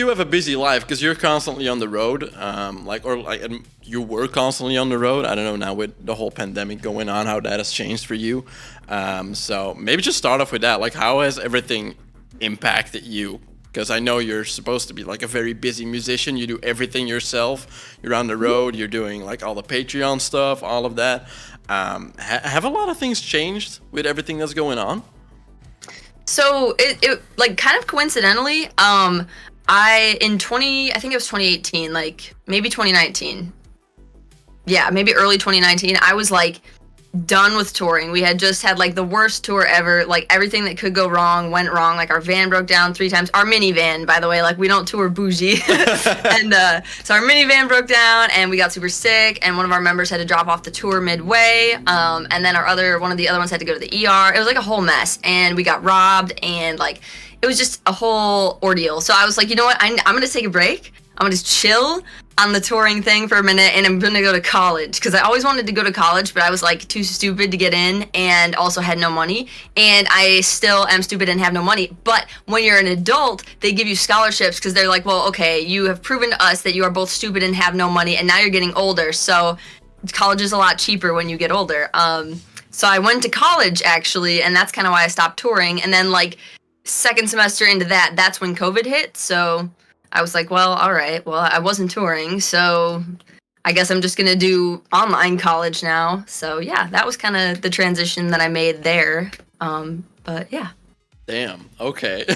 you have a busy life because you're constantly on the road, and you were constantly on the road. I don't know now with the whole pandemic going on how that has changed for you. So maybe just start off with that. Like, how has everything impacted you? Because I know you're supposed to be like a very busy musician. You do everything yourself. You're on the road. You're doing like all the Patreon stuff, all of that. Have a lot of things changed with everything that's going on? So it like kind of coincidentally, I think it was 2018, like maybe 2019. Yeah, maybe early 2019. I was like done with touring. We had just had like the worst tour ever. Like everything that could go wrong went wrong. Like our van broke down 3 times. Our minivan, by the way, like we don't tour bougie. And so our minivan broke down and we got super sick and one of our members had to drop off the tour midway. And then one of the other ones had to go to the ER. It was like a whole mess and we got robbed and like it was just a whole ordeal. So I was like, you know what? I'm going to take a break. I'm going to chill on the touring thing for a minute and I'm going to go to college because I always wanted to go to college, but I was like too stupid to get in and also had no money. And I still am stupid and have no money. But when you're an adult, they give you scholarships because they're like, well, okay, you have proven to us that you are both stupid and have no money and now you're getting older. So college is a lot cheaper when you get older. So I went to college actually, and that's kind of why I stopped touring. And then like second semester into that, that's when COVID hit. So I was like, well, all right. Well, I wasn't touring, so I guess I'm just going to do online college now. So, yeah, that was kind of the transition that I made there. But, yeah. Damn. Okay.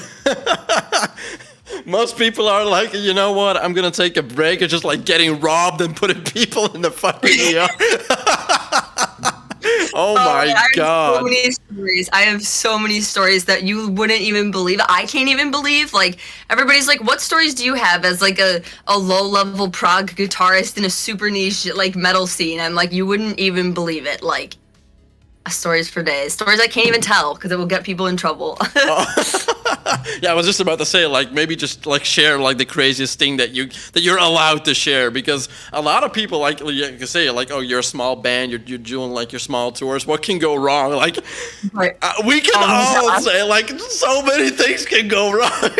Most people are like, you know what? I'm going to take a break and just like getting robbed and putting people in the fucking ER. Oh my God. I have so many stories that you wouldn't even believe. I can't even believe. Like, everybody's like, what stories do you have as like a low-level prog guitarist in a super niche like metal scene? I'm like, you wouldn't even believe it. Like, stories for days. Stories I can't even tell because it will get people in trouble. Yeah, I was just about to say, like, maybe just like share like the craziest thing that you're allowed to share, because a lot of people like you can say like, oh, you're a small band, you're doing like your small tours. What can go wrong? Like, right. We can all say like so many things can go wrong.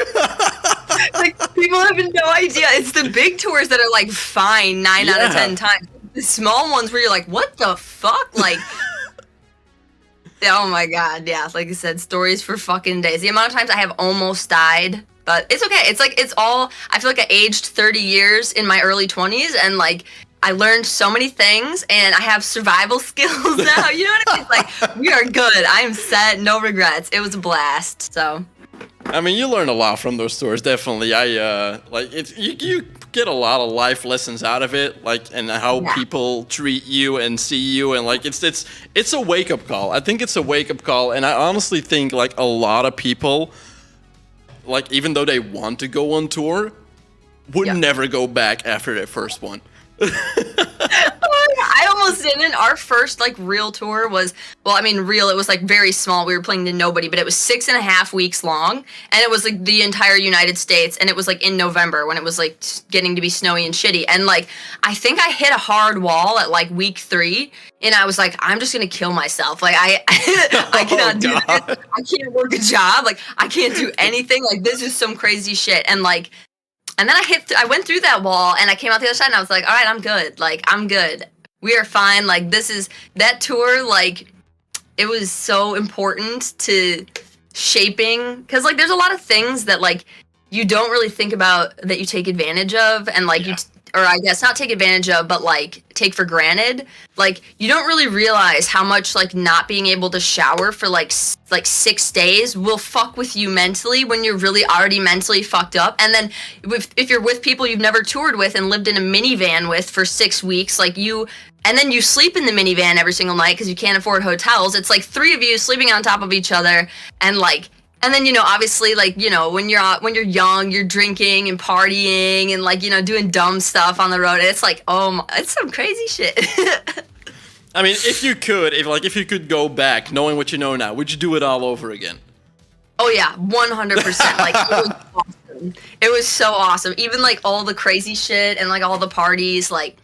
Like people have no idea. It's the big tours that are like fine 9 out of 10 times. The small ones where you're like, what the fuck, like. Oh my God, yeah. Like I said, stories for fucking days. The amount of times I have almost died, but it's okay. It's like, it's all, I feel like I aged 30 years in my early 20s and like, I learned so many things and I have survival skills now. You know what I mean? It's like, we are good. I am set, no regrets. It was a blast, so. I mean, you learn a lot from those stories, definitely. Like it's you get a lot of life lessons out of it, like, and how people treat you and see you, and like it's a wake up call. I think it's a wake up call, and I honestly think like a lot of people, like even though they want to go on tour, would never go back after their first one. I almost didn't. Our first like real tour was, well, I mean real, it was like very small. We were playing to nobody, but it was 6.5 weeks long and it was like the entire United States, and it was like in November when it was like getting to be snowy and shitty, and like I think I hit a hard wall at like week 3 and I was like, I'm just gonna kill myself. Like I cannot do this. I can't work a job. Like I can't do anything. Like this is some crazy shit. And like, and then I went through that wall and I came out the other side and I was like, all right, I'm good. Like, I'm good. We are fine. Like, that tour, like, it was so important to shaping. Because, like, there's a lot of things that, like, you don't really think about that you take advantage of. And, like, or I guess not take advantage of, but like take for granted. Like you don't really realize how much like not being able to shower for like 6 days will fuck with you mentally when you're really already mentally fucked up. And then if you're with people you've never toured with and lived in a minivan with for 6 weeks, like and then you sleep in the minivan every single night because you can't afford hotels. It's like 3 of you sleeping on top of each other, and like. And then, you know, obviously, like, you know, when you're young, you're drinking and partying and, like, you know, doing dumb stuff on the road. It's like, it's some crazy shit. I mean, if you could go back, knowing what you know now, would you do it all over again? Oh, yeah, 100%. Like, it was awesome. It was so awesome. Even, like, all the crazy shit and, like, all the parties, like,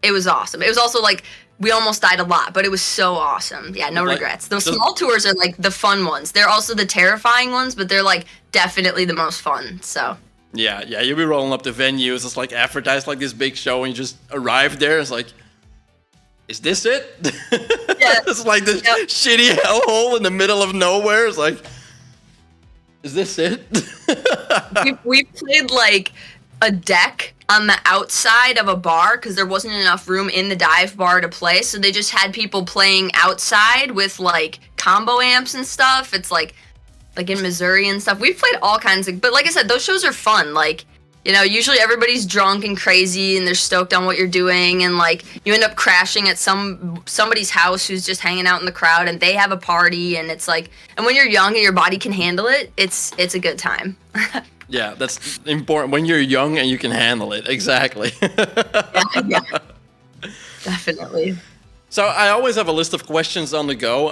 it was awesome. It was also, like, we almost died a lot, but it was so awesome. Yeah, no regrets. Those small tours are like the fun ones. They're also the terrifying ones, but they're like definitely the most fun. So Yeah, yeah, you'll be rolling up to venues. It's like advertised like this big show, and you just arrive there. It's like, is this it? Yeah. It's like this shitty hellhole in the middle of nowhere. It's like, is this it? We played like a deck on the outside of a bar because there wasn't enough room in the dive bar to play, so they just had people playing outside with like combo amps and stuff. It's like in Missouri and stuff. We've played all kinds of, but like I said, those shows are fun. Like, you know, usually everybody's drunk and crazy and they're stoked on what you're doing, and like you end up crashing at somebody's house who's just hanging out in the crowd and they have a party, and it's like, and when you're young and your body can handle it, it's a good time. Yeah, that's important when you're young and you can handle it. Exactly. Yeah, definitely. So I always have a list of questions on the go,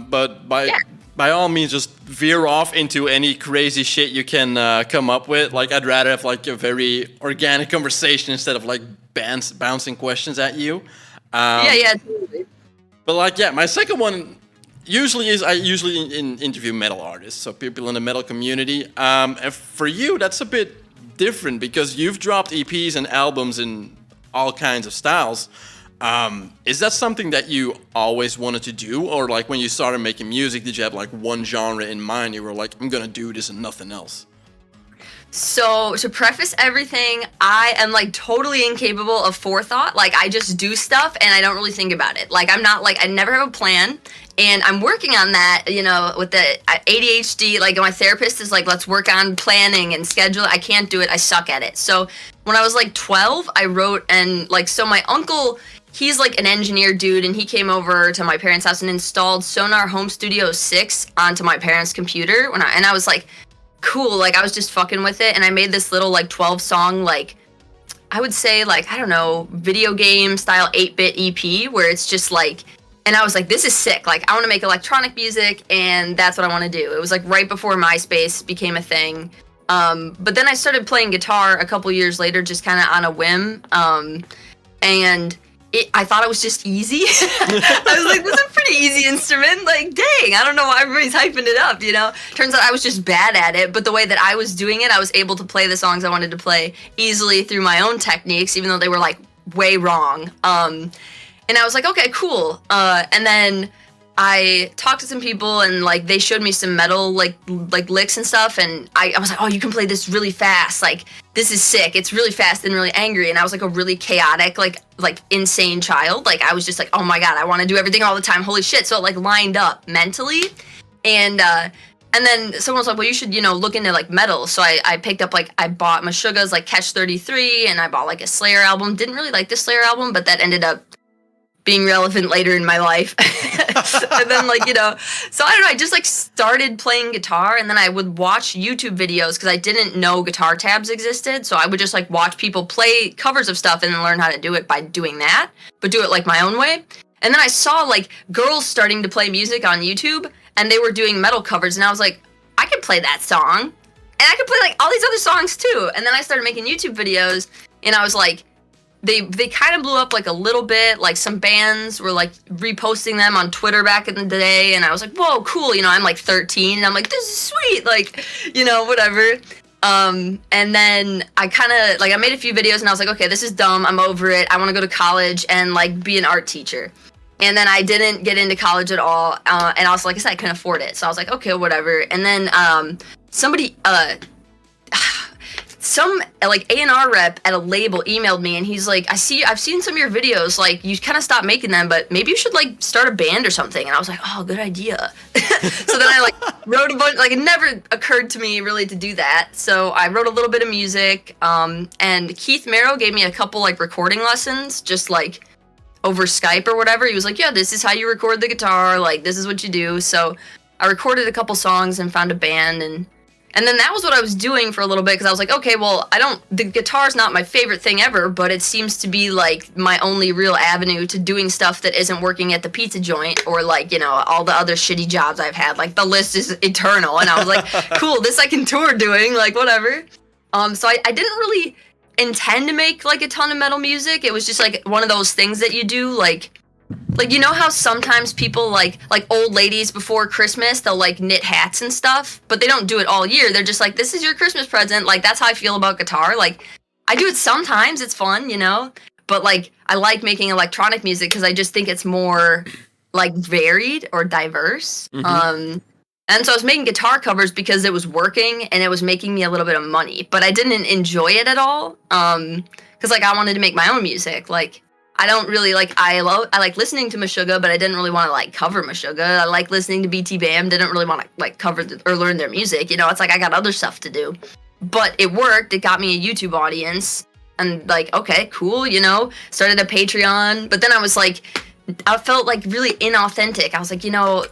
but by all means, just veer off into any crazy shit you can come up with. Like, I'd rather have like a very organic conversation instead of like bouncing questions at you. Yeah, totally. But like, yeah, my second one I usually interview metal artists, so people in the metal community. And for you, that's a bit different because you've dropped EPs and albums in all kinds of styles. Is that something that you always wanted to do, or like when you started making music, did you have like one genre in mind? You were like, I'm gonna do this and nothing else. So to preface everything, I am like totally incapable of forethought. Like, I just do stuff and I don't really think about it. Like, I'm not like, I never have a plan, and I'm working on that, you know, with the ADHD. Like, my therapist is like, let's work on planning and schedule. I can't do it. I suck at it. So when I was like 12, I wrote, and like, so my uncle, he's like an engineer dude, and he came over to my parents' house and installed Sonar Home Studio 6 onto my parents' computer and I was like, cool, like I was just fucking with it, and I made this little like 12 song, like I would say like, I don't know, video game style 8-bit EP where it's just like, and I was like, this is sick, like I want to make electronic music and that's what I want to do. It was like right before MySpace became a thing. But then I started playing guitar a couple years later, just kind of on a whim, and I thought it was just easy. I was like, this is a pretty easy instrument. Like, dang, I don't know why everybody's hyping it up, you know? Turns out I was just bad at it, but the way that I was doing it, I was able to play the songs I wanted to play easily through my own techniques, even though they were, like, way wrong. And I was like, okay, cool. And then I talked to some people, and like they showed me some metal like licks and stuff, and I was like, oh, you can play this really fast, like this is sick, it's really fast and really angry. And I was like a really chaotic like insane child. Like I was just like, oh my god, I want to do everything all the time, holy shit. So it like lined up mentally, and then someone was like, well, you should, you know, look into like metal. So I picked up, like, I bought Meshuggah's like Catch 33, and I bought like a Slayer album. Didn't really like the Slayer album, but that ended up being relevant later in my life. And then, like, you know, so I don't know, I just like started playing guitar, and then I would watch YouTube videos because I didn't know guitar tabs existed. So I would just like watch people play covers of stuff and then learn how to do it by doing that, but do it like my own way. And then I saw like girls starting to play music on YouTube, and they were doing metal covers, and I was like, I could play that song, and I could play like all these other songs too. And then I started making YouTube videos, and I was like, they kind of blew up like a little bit. Like some bands were like reposting them on Twitter back in the day, and I was like, whoa, cool, you know, I'm like 13 and I'm like, this is sweet, like, you know, whatever. And then I kind of like, I made a few videos and I was like, okay, this is dumb, I'm over it, I want to go to college and like be an art teacher. And then I didn't get into college at all, and also, like I said, I couldn't afford it, so I was like, okay, whatever. And then somebody some like A&R rep at a label emailed me, and he's like, I've seen some of your videos, like you kind of stopped making them, but maybe you should like start a band or something. And I was like, oh, good idea. So then I like wrote a bunch, like it never occurred to me really to do that. So I wrote a little bit of music, and Keith Merrow gave me a couple like recording lessons, just like over Skype or whatever. He was like, yeah, this is how you record the guitar, like this is what you do. So I recorded a couple songs and found a band, and then that was what I was doing for a little bit, because I was like, okay, well, the guitar's not my favorite thing ever, but it seems to be like my only real avenue to doing stuff that isn't working at the pizza joint or like, you know, all the other shitty jobs I've had. Like the list is eternal. And I was like, cool, this I can tour doing, like whatever. So I didn't really intend to make like a ton of metal music. It was just like one of those things that you do, like Like, you know how sometimes people like old ladies before Christmas, they'll like knit hats and stuff, but they don't do it all year. They're just like, this is your Christmas present. Like, that's how I feel about guitar. Like, I do it sometimes. It's fun, you know? But like, I like making electronic music because I just think it's more like varied or diverse. And so I was making guitar covers because it was working and it was making me a little bit of money, but I didn't enjoy it at all. Because like I wanted to make my own music. Like I don't really like I like listening to Meshuggah, but I didn't really want to like cover Meshuggah. I like listening to BT Bam, didn't really want to like cover or learn their music. You know, it's like I got other stuff to do. But it worked. It got me a YouTube audience, and like okay, cool. You know, started a Patreon. But then I was like, I felt like really inauthentic. I was like, you know,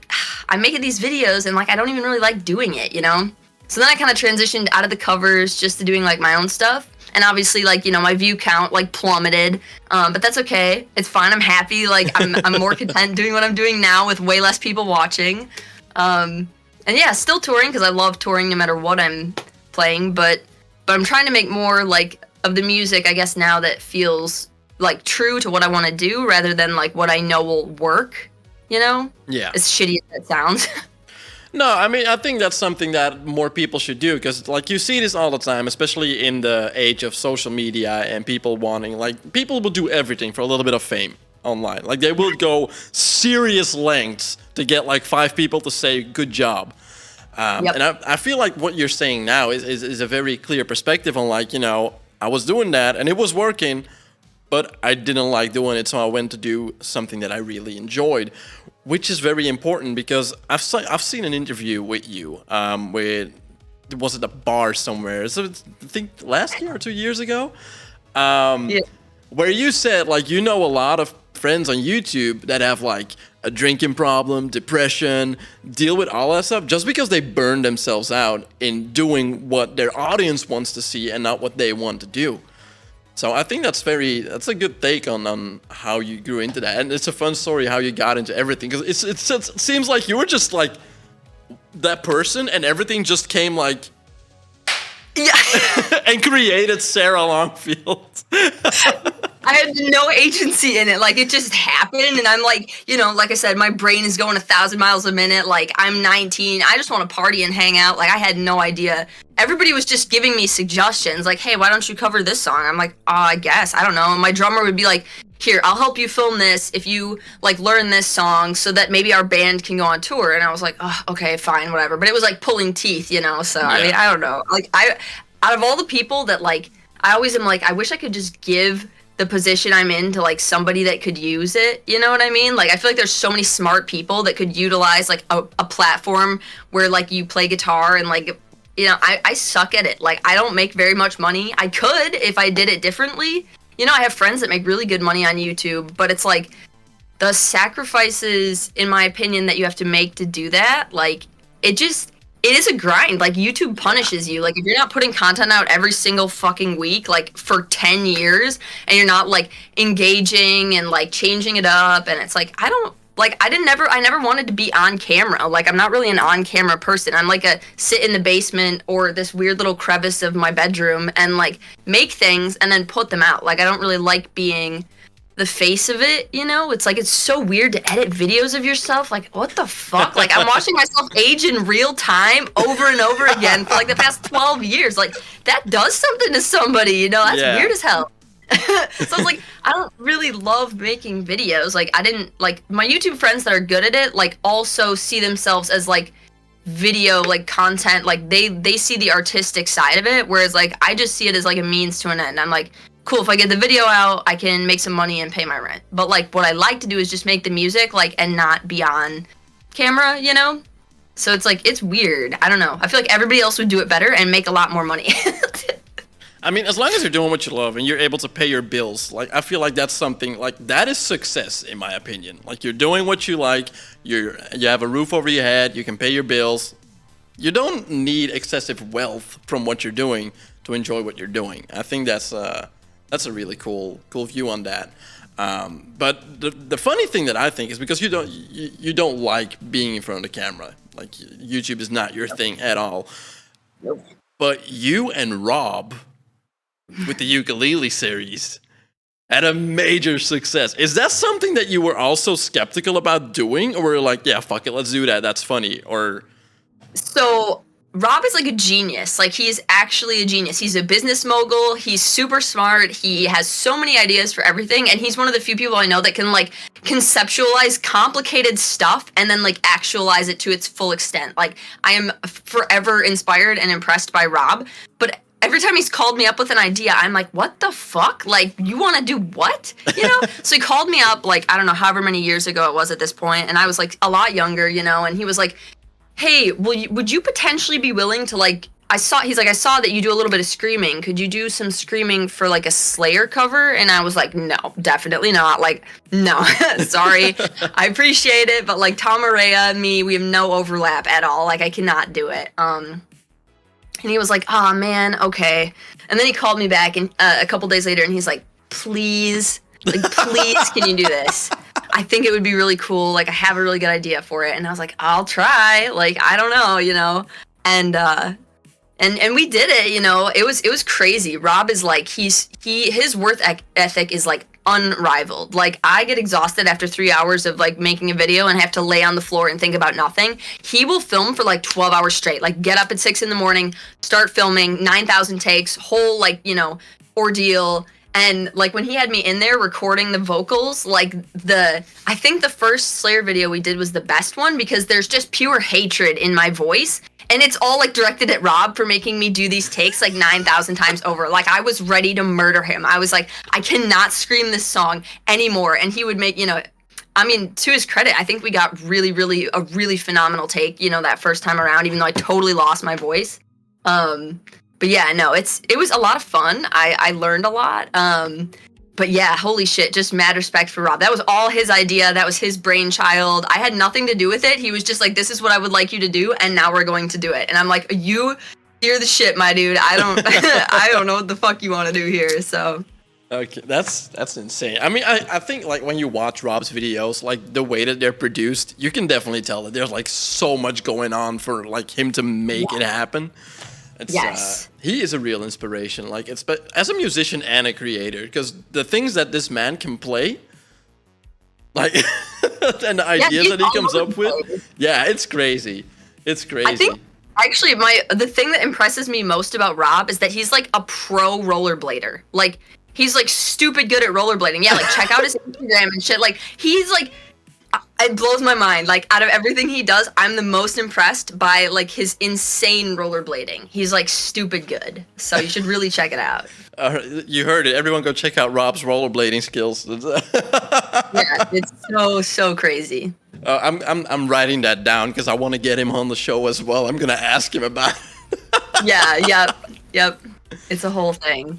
I'm making these videos and like I don't even really like doing it, you know? So then I kind of transitioned out of the covers just to doing like my own stuff. And obviously like, you know, my view count like plummeted. But that's okay. It's fine. I'm happy. Like I'm more content doing what I'm doing now with way less people watching. And yeah, still touring because I love touring no matter what I'm playing, but I'm trying to make more like of the music, I guess now that feels like true to what I want to do rather than like what I know will work, you know? Yeah. As shitty as that sounds. No, I mean, I think that's something that more people should do because, like, you see this all the time, especially in the age of social media and people wanting, like, people will do everything for a little bit of fame online. Like, they will go serious lengths to get, like, 5 people to say, good job. And I feel like what you're saying now is a very clear perspective on, like, you know, I was doing that and it was working, but I didn't like doing it, so I went to do something that I really enjoyed, which is very important because I've seen an interview with you with, was it a bar somewhere? So I think last year or 2 years ago, where you said like you know a lot of friends on YouTube that have like a drinking problem, depression, deal with all that stuff just because they burn themselves out in doing what their audience wants to see and not what they want to do. So I think that's a good take on how you grew into that, and it's a fun story how you got into everything because it seems like you were just like that person and everything just came like and created Sarah Longfield. I had no agency in it. Like, it just happened. And I'm like, you know, like I said, my brain is going 1,000 miles a minute. Like, I'm 19. I just want to party and hang out. Like, I had no idea. Everybody was just giving me suggestions. Like, hey, why don't you cover this song? I'm like, I guess. I don't know. And my drummer would be like, here, I'll help you film this if you, like, learn this song so that maybe our band can go on tour. And I was like, oh, okay, fine, whatever. But it was like pulling teeth, you know? So, yeah. I mean, I don't know. Like, out of all the people that, like, I always am like, I wish I could just give the position I'm in to like somebody that could use it, you know what I mean? Like I feel like there's so many smart people that could utilize like a platform where like you play guitar and like, you know, I suck at it. Like I don't make very much money. I could if I did it differently. You know, I have friends that make really good money on YouTube, but it's like the sacrifices, in my opinion, that you have to make to do that, like it is a grind. Like YouTube punishes you. Like if you're not putting content out every single fucking week, like for 10 years, and you're not like engaging and like changing it up, and it's like I never wanted to be on camera. Like I'm not really an on camera person. I'm like a sit in the basement or this weird little crevice of my bedroom and like make things and then put them out. Like I don't really like being the face of it, you know? It's like, it's so weird to edit videos of yourself. Like, what the fuck? Like, I'm watching myself age in real time over and over again for like the past 12 years. Like, that does something to somebody, you know? That's weird as hell. So I was like, I don't really love making videos. Like, I didn't, like, my YouTube friends that are good at it, like, also see themselves as, like, video, like, content. Like, they see the artistic side of it, whereas, like, I just see it as, like, a means to an end. I'm like, cool, if I get the video out, I can make some money and pay my rent. But, like, what I like to do is just make the music, like, and not be on camera, you know? So it's, like, it's weird. I don't know. I feel like everybody else would do it better and make a lot more money. I mean, as long as you're doing what you love and you're able to pay your bills, like, I feel like that's something, like, that is success, in my opinion. Like, you're doing what you like, you have a roof over your head, you can pay your bills. You don't need excessive wealth from what you're doing to enjoy what you're doing. I think that's a really cool view on that. But the funny thing that I think is because you don't like being in front of the camera. Like YouTube is not your thing at all. Nope. But you and Rob with the ukulele series, At a major success. Is that something that you were also skeptical about doing, or were you like, yeah, fuck it, let's do that, that's funny? Or So Rob is like a genius. Like, he is actually a genius. He's a business mogul. He's super smart. He has so many ideas for everything, and he's one of the few people I know that can like conceptualize complicated stuff and then like actualize it to its full extent. Like, I am forever inspired and impressed by Rob, but every time he's called me up with an idea, I'm like, what the fuck? Like, you want to do what? You know? So he called me up, like, I don't know, however many years ago it was at this point, and I was like a lot younger, you know, and he was like, hey, would you potentially be willing to, like, I saw that you do a little bit of screaming. Could you do some screaming for like a Slayer cover? And I was like, no, definitely not. Like, no, sorry. I appreciate it, but like Tom Araya and me, we have no overlap at all. Like, I cannot do it. And he was like, oh man, okay. And then he called me back and a couple days later, and he's like, please, can you do this? I think it would be really cool. Like, I have a really good idea for it. And I was like, I'll try. Like, I don't know, you know? And we did it, you know? It was crazy. Rob is like, his work ethic is like unrivaled. Like, I get exhausted after 3 hours of like making a video and have to lay on the floor and think about nothing. He will film for like 12 hours straight. Like, get up at 6 a.m, start filming, 9,000 takes, whole like, you know, ordeal. And like, when he had me in there recording the vocals, like I think the first Slayer video we did was the best one, because there's just pure hatred in my voice. And it's all like directed at Rob for making me do these takes like 9,000 times over. Like, I was ready to murder him. I was like, I cannot scream this song anymore. And he would make, you know, I mean, to his credit, I think we got a really phenomenal take, you know, that first time around, even though I totally lost my voice. But yeah, no, it was a lot of fun. I learned a lot. But yeah, holy shit, just mad respect for Rob. That was all his idea. That was his brainchild. I had nothing to do with it. He was just like, this is what I would like you to do, and now we're going to do it. And I'm like, you're the shit, my dude. I don't I don't know what the fuck you want to do here. So okay, that's insane. I mean, I think like when you watch Rob's videos, like the way that they're produced, you can definitely tell that there's like so much going on for like him to make it happen. It's, yes. He is a real inspiration. Like, it's but as a musician and a creator, because the things that this man can play, like, and the ideas that he comes up with, yeah, it's crazy. It's crazy. I think actually the thing that impresses me most about Rob is that he's like a pro rollerblader. Like, he's like stupid good at rollerblading. Yeah, like check out his Instagram and shit. Like, he's like, it blows my mind. Like, out of everything he does, I'm the most impressed by like his insane rollerblading. He's like stupid good. So you should really check it out. You heard it. Everyone go check out Rob's rollerblading skills. Yeah, it's so crazy. I'm writing that down because I want to get him on the show as well. I'm gonna ask him about it. Yeah, yep. It's a whole thing.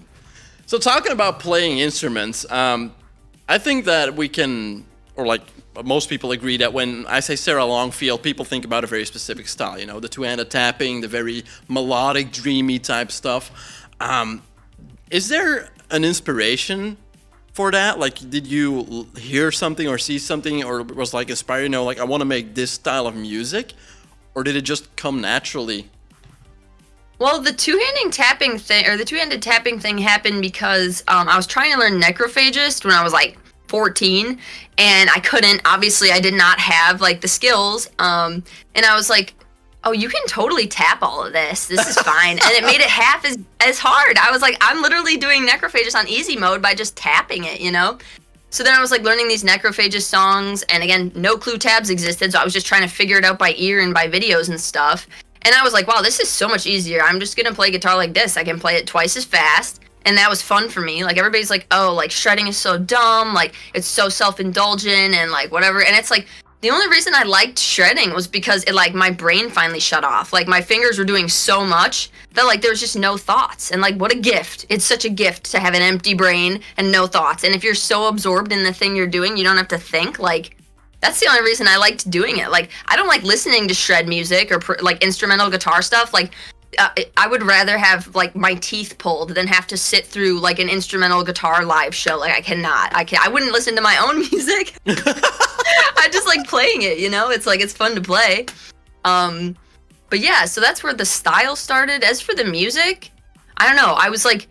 So talking about playing instruments, I think that we can, or like most people agree that when I say Sarah Longfield, people think about a very specific style, you know, the two-handed tapping, the very melodic, dreamy type stuff. Is there an inspiration for that? Like, did you hear something or see something or was like inspired, you know, like I want to make this style of music? Or did it just come naturally? Well, the two-handed tapping thing happened because I was trying to learn necrophagist when I was like 14, and I couldn't. Obviously, I did not have like the skills. And I was like, oh, you can totally tap all of this. This is fine. And it made it half as hard. I was like, I'm literally doing necrophagist on easy mode by just tapping it, you know? So then I was like learning these necrophagist songs, and again, no clue tabs existed, so I was just trying to figure it out by ear and by videos and stuff. And I was like, wow, this is so much easier. I'm just gonna play guitar like this. I can play it twice as fast. And that was fun for me. Like, everybody's like, oh, like, shredding is so dumb. Like, it's so self-indulgent and, like, whatever. And it's like, the only reason I liked shredding was because it, like, my brain finally shut off. Like, my fingers were doing so much that, like, there was just no thoughts. And, like, what a gift. It's such a gift to have an empty brain and no thoughts. And if you're so absorbed in the thing you're doing, you don't have to think. Like, that's the only reason I liked doing it. Like, I don't like listening to shred music or, like, instrumental guitar stuff. Like, I would rather have like my teeth pulled than have to sit through like an instrumental guitar live show. Like, I wouldn't listen to my own music. I just like playing it, you know? It's like, it's fun to play. But yeah, so that's where the style started. As for the music, I don't know. I was like,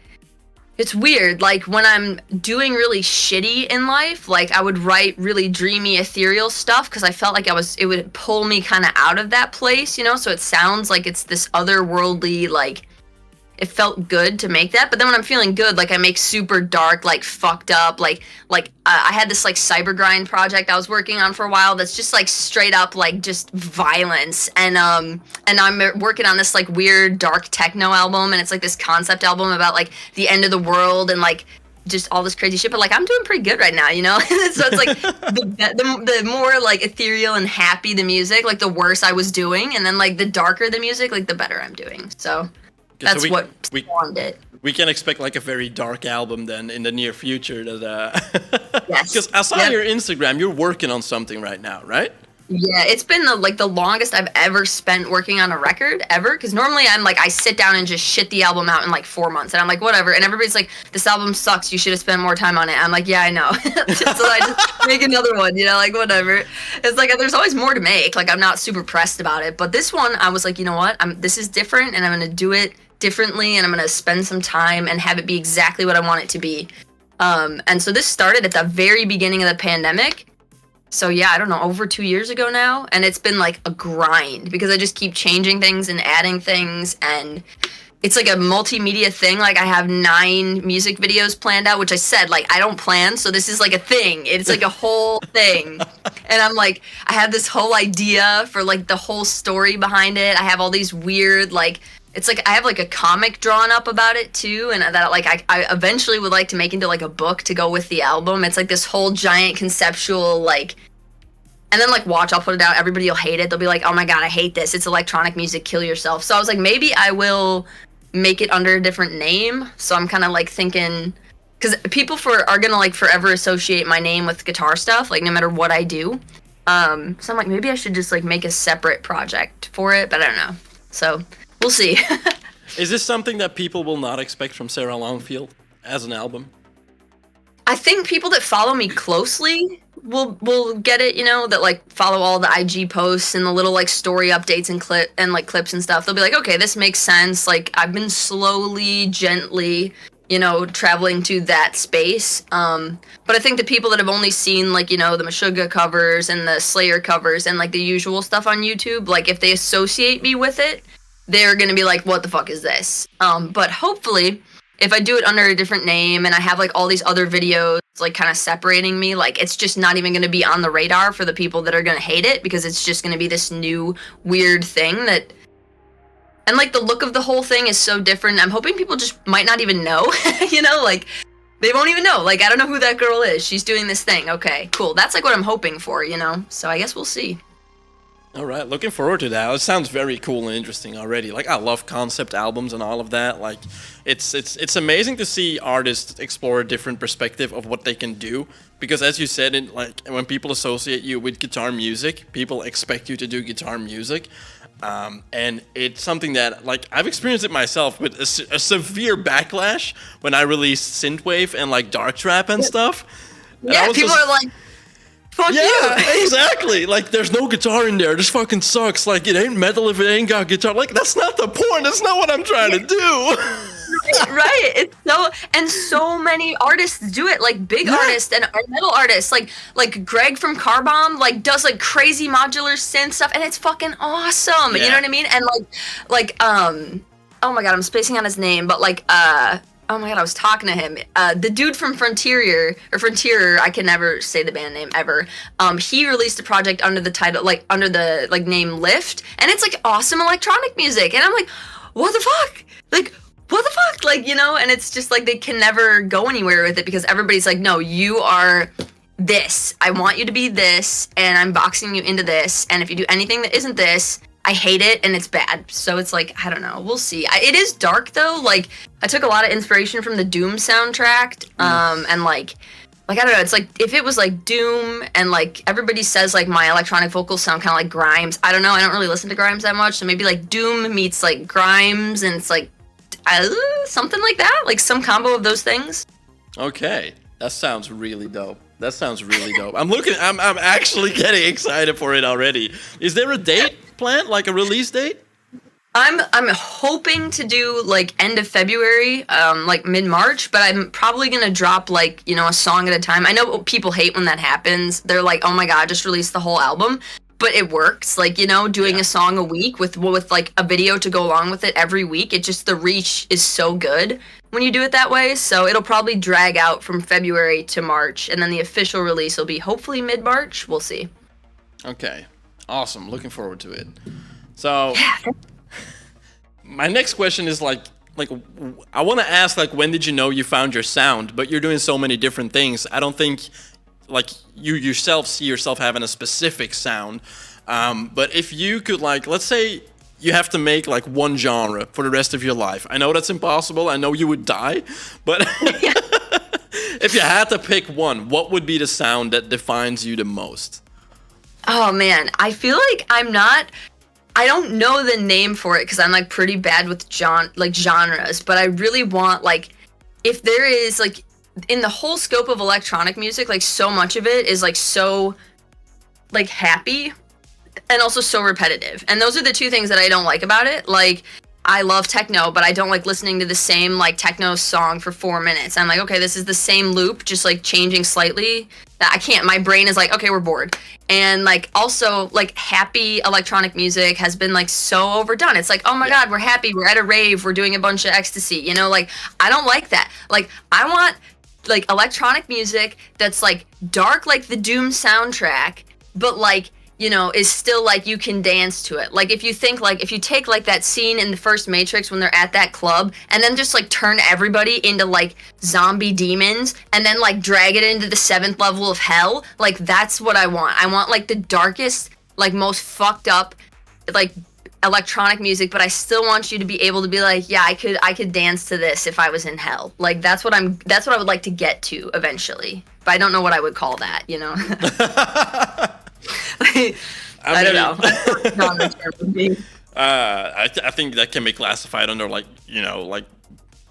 It's weird. Like when I'm doing really shitty in life, like I would write really dreamy, ethereal stuff because I felt like it would pull me kind of out of that place, you know? So it sounds like it's this otherworldly, like, it felt good to make that. But then when I'm feeling good, like I make super dark, like fucked up, I had this like cyber grind project I was working on for a while that's just like straight up like just violence. And I'm working on this like weird dark techno album, and it's like this concept album about like the end of the world and like just all this crazy shit. But like I'm doing pretty good right now, you know? So it's like the more like ethereal and happy the music, like the worse I was doing, and then like the darker the music, like the better I'm doing. So that's so what spawned it. We can expect like a very dark album then in the near future. That Yes. Because I saw on your Instagram, you're working on something right now, right? Yeah, it's been the longest I've ever spent working on a record ever. Because normally I'm like, I sit down and just shit the album out in like 4 months, and I'm like, whatever. And everybody's like, this album sucks. You should have spent more time on it. I'm like, yeah, I know. So I just make another one, you know, like whatever. It's like there's always more to make. Like I'm not super pressed about it. But this one, I was like, you know what? This is different, and I'm gonna do it differently, and I'm gonna spend some time and have it be exactly what I want it to be. And so this started at the very beginning of the pandemic. So yeah, I don't know, over 2 years ago now, and it's been like a grind because I just keep changing things and adding things, and it's like a multimedia thing. Like I have 9 music videos planned out, which I said like I don't plan, so this is like a thing. It's like a whole thing. And I'm like, I have this whole idea for like the whole story behind it. I have all these weird like, it's like I have like a comic drawn up about it too, and that like I eventually would like to make into like a book to go with the album. It's like this whole giant conceptual like, and then like watch, I'll put it out, everybody will hate it. They'll be like, oh my god, I hate this, it's electronic music, kill yourself. So I was like, maybe I will make it under a different name. So I'm kind of like thinking, because people are gonna like forever associate my name with guitar stuff, like no matter what I do. So I'm like, maybe I should just like make a separate project for it, but I don't know. So we'll see. Is this something that people will not expect from Sarah Longfield as an album? I think people that follow me closely will get it, you know, that like follow all the IG posts and the little like story updates and clips and stuff. They'll be like, okay, this makes sense. Like I've been slowly, gently, you know, traveling to that space. But I think the people that have only seen like, you know, the Meshuggah covers and the Slayer covers and like the usual stuff on YouTube, like if they associate me with it, they're gonna be like, what the fuck is this? But hopefully, if I do it under a different name and I have like all these other videos like kind of separating me, like it's just not even gonna be on the radar for the people that are gonna hate it, because it's just gonna be this new weird thing that, and like the look of the whole thing is so different. I'm hoping people just might not even know, you know, like they won't even know. Like I don't know who that girl is. She's doing this thing. Okay, cool. That's like what I'm hoping for, you know. So I guess we'll see. All right, looking forward to that. It sounds very cool and interesting already. Like I love concept albums and all of that. Like it's amazing to see artists explore a different perspective of what they can do, because as you said, like when people associate you with guitar music, people expect you to do guitar music. And it's something that like I've experienced it myself with a severe backlash when I released synthwave and like dark trap and stuff. And Yeah, people are like, fuck you. Exactly. Like, there's no guitar in there. This fucking sucks. Like, it ain't metal if it ain't got guitar. Like, that's not the point. That's not what I'm trying to do. Right. It's so many artists do it, like big artists and metal artists, like Greg from Car Bomb, like does like crazy modular synth stuff, and it's fucking awesome. Yeah. You know what I mean? And oh my god, I'm spacing on his name, but like oh my god, I was talking to him. The dude from Frontierer, I can never say the band name ever. He released a project under the title, like under the like name Lift, and it's like awesome electronic music. And I'm like, what the fuck? Like, what the fuck? Like, you know, and it's just like they can never go anywhere with it because everybody's like, no, you are this. I want you to be this, and I'm boxing you into this. And if you do anything that isn't this, I hate it and it's bad. So it's like, I don't know. We'll see. It is dark though. Like I took a lot of inspiration from the Doom soundtrack. And like I don't know. It's like if it was like Doom and like everybody says like my electronic vocals sound kind of like Grimes. I don't know. I don't really listen to Grimes that much. So maybe like Doom meets like Grimes, and it's like something like that. Like some combo of those things. Okay. That sounds really dope. I'm actually getting excited for it already. Is there a date planned, like a release date? I'm hoping to do like end of February, like mid-March, but I'm probably gonna drop like, a song at a time. I know people hate when that happens. They're like, oh my God, just release the whole album. But it works. Like, doing a song a week with like a video to go along with it every week. It just, the reach is so good when you do it that way. So it'll probably drag out from February to March, and then the official release will be hopefully mid-March. We'll see. Okay. Awesome. Looking forward to it. So my next question is like I want to ask, like, when did you know you found your sound? But you're doing so many different things. I don't think like you yourself see yourself having a specific sound. But if you could, like, let's say you have to make like one genre for the rest of your life. I know that's impossible. I know you would die, but if you had to pick one, what would be the sound that defines you the most? Oh man, I feel like I don't know the name for it because I'm like pretty bad with genres, but I really want, like, if there is like in the whole scope of electronic music, like so much of it is like so like happy and also so repetitive. And those are the two things that I don't like about it. Like, I love techno, but I don't like listening to the same like techno song for 4 minutes. I'm like, okay, this is the same loop, just like changing slightly. I can't. My brain is like, okay, we're bored. And like also like happy electronic music has been like so overdone. It's like, oh my God, we're happy. We're at a rave. We're doing a bunch of ecstasy. Like, I don't like that. Like, I want like electronic music that's like dark, like the Doom soundtrack, but like, is still like you can dance to it. Like, if you take like that scene in the first Matrix when they're at that club and then just like turn everybody into like zombie demons and then like drag it into the 7th level of hell, like that's what I want. I want like the darkest, like most fucked up like electronic music, but I still want you to be able to be like, yeah, I could dance to this if I was in hell. Like, that's what I would like to get to eventually. But I don't know what I would call that, I don't know. I think that can be classified under like, like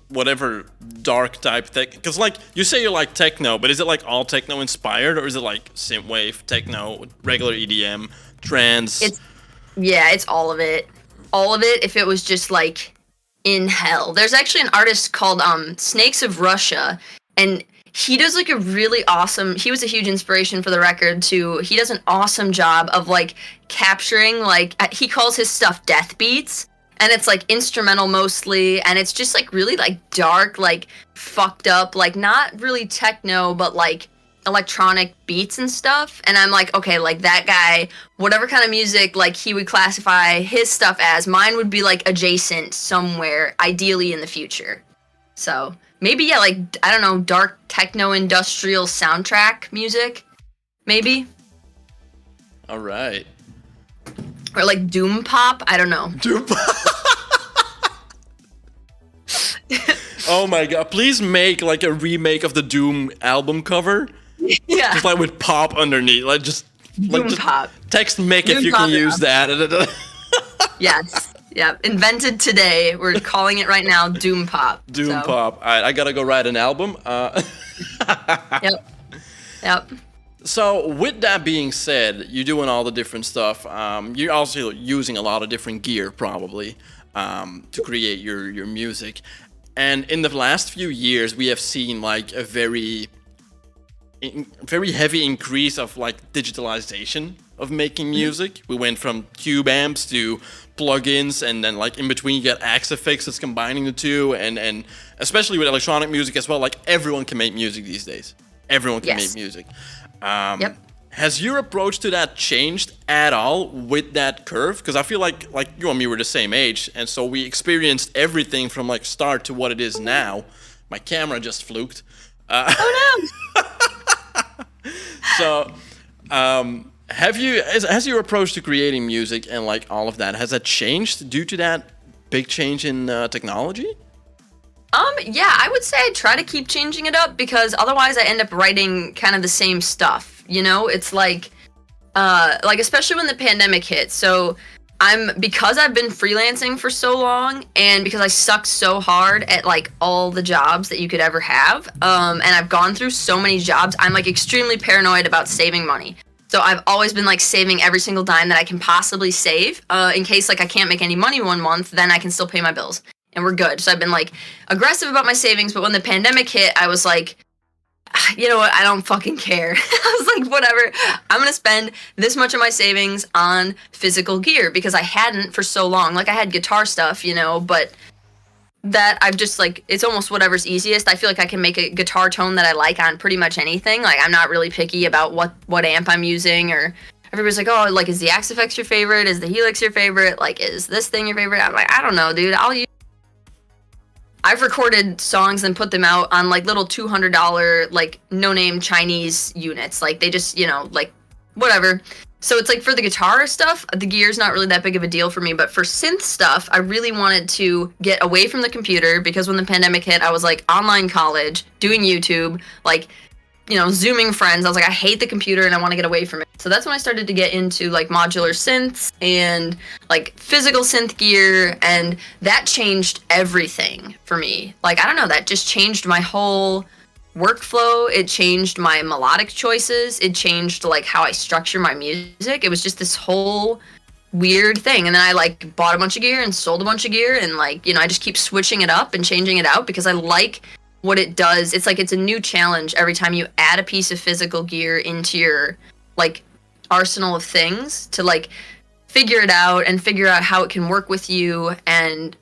whatever dark type thing. Because like you say you like techno, but is it like all techno inspired, or is it like synthwave, techno, regular EDM, trance? It's all of it. All of it. If it was just like in hell. There's actually an artist called Snakes of Russia, and he does like a really awesome, he was a huge inspiration for the record too. He does an awesome job of like capturing, like, he calls his stuff death beats, and it's like instrumental mostly, and it's just like really like dark, like fucked up, like not really techno, but like electronic beats and stuff. And I'm like, okay, like that guy, whatever kind of music like he would classify his stuff as, mine would be like adjacent somewhere, ideally in the future. So maybe, yeah, like, I don't know, dark techno industrial soundtrack music, maybe. All right. Or like doom pop, I don't know. Doom pop. Oh my God, please make like a remake of the Doom album cover. Yeah. Just like with pop underneath, like just pop. Text Mick if you can use that. Yes. Yeah. Invented today. We're calling it right now Doom Pop. Doom Pop. All right, I gotta go write an album. Yep. So with that being said, you're doing all the different stuff. You're also using a lot of different gear probably to create your music. And in the last few years, we have seen like a very heavy increase of like digitalization of making music. We went from cube amps to plugins, and then like in between you get Axe-Fx that's combining the two, and especially with electronic music as well, like everyone can make music these days. Everyone can make music. Yep. Has your approach to that changed at all with that curve? Because I feel like you and me were the same age, and so we experienced everything from like start to what it is now. My camera just fluked. Oh no! So, has your approach to creating music and like all of that, has that changed due to that big change in technology? Yeah, I would say I try to keep changing it up, because otherwise I end up writing kind of the same stuff. It's like especially when the pandemic hit. So because I've been freelancing for so long, and because I sucked so hard at like all the jobs that you could ever have, and I've gone through so many jobs, I'm like extremely paranoid about saving money. So I've always been like saving every single dime that I can possibly save, in case like I can't make any money one month, then I can still pay my bills and we're good. So I've been like aggressive about my savings, but when the pandemic hit, I was like, you know what? I don't fucking care. I was like, whatever. I'm going to spend this much of my savings on physical gear because I hadn't for so long. Like I had guitar stuff, you know, but that I've just like, it's almost whatever's easiest. I feel like I can make a guitar tone that I like on pretty much anything. Like I'm not really picky about what amp I'm using, or everybody's like, oh, like is the Axe FX your favorite? Is the Helix your favorite? Like is this thing your favorite? I'm like, I don't know, dude. I've recorded songs and put them out on like little $200 like no-name Chinese units. Like they just, you know, like whatever. So it's like for the guitar stuff, the gear's not really that big of a deal for me. But for synth stuff, I really wanted to get away from the computer because when the pandemic hit, I was like online college, doing YouTube, like, you know, Zooming friends. I was like, I hate the computer and I want to get away from it. So that's when I started to get into like modular synths and like physical synth gear. And that changed everything for me. Like, I don't know, that just changed my whole workflow. It changed my melodic choices. It changed like how I structure my music. It was just this whole weird thing. And then I like bought a bunch of gear and sold a bunch of gear. And like, you know, I just keep switching it up and changing it out because I like what it does. It's like it's a new challenge every time you add a piece of physical gear into your like arsenal of things to like figure it out and figure out how it can work with you. And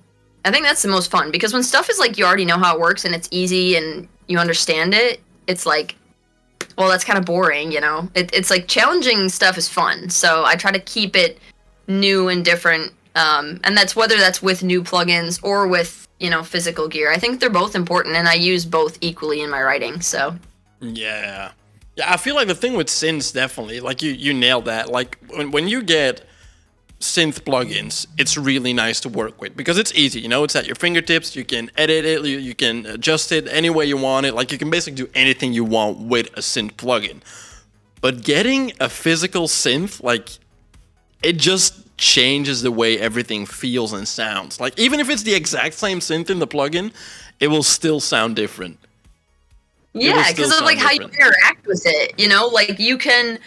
I think that's the most fun because when stuff is like you already know how it works and it's easy and you understand it, it's like, well, that's kind of boring, you know. It's like challenging stuff is fun, so I try to keep it new and different, and that's whether that's with new plugins or with, you know, physical gear. I think they're both important, and I use both equally in my writing. So yeah, I feel like the thing with synths, definitely, like you nailed that. Like when you get synth plugins, it's really nice to work with because it's easy, you know, it's at your fingertips. You can edit it, you can adjust it any way you want it. Like you can basically do anything you want with a synth plugin. But getting a physical synth, like it just changes the way everything feels and sounds. Like even if it's the exact same synth in the plugin, it will still sound different. Yeah, because of like how you interact with it, you know, like you can,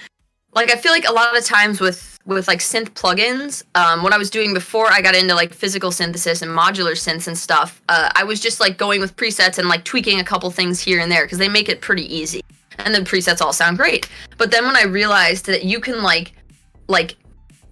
like I feel like a lot of times with like synth plugins, what I was doing before I got into like physical synthesis and modular synths and stuff, I was just like going with presets and like tweaking a couple things here and there because they make it pretty easy and the presets all sound great. But then when I realized that you can like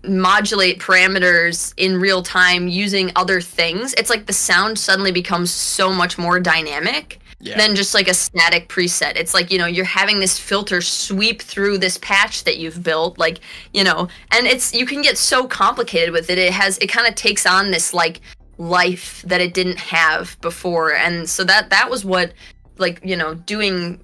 modulate parameters in real time using other things, it's like the sound suddenly becomes so much more dynamic than just like a static preset. It's like, you know, you're having this filter sweep through this patch that you've built, like, you know, and it's, you can get so complicated with it. It kind of takes on this like life that it didn't have before. And so that was what, like, you know, doing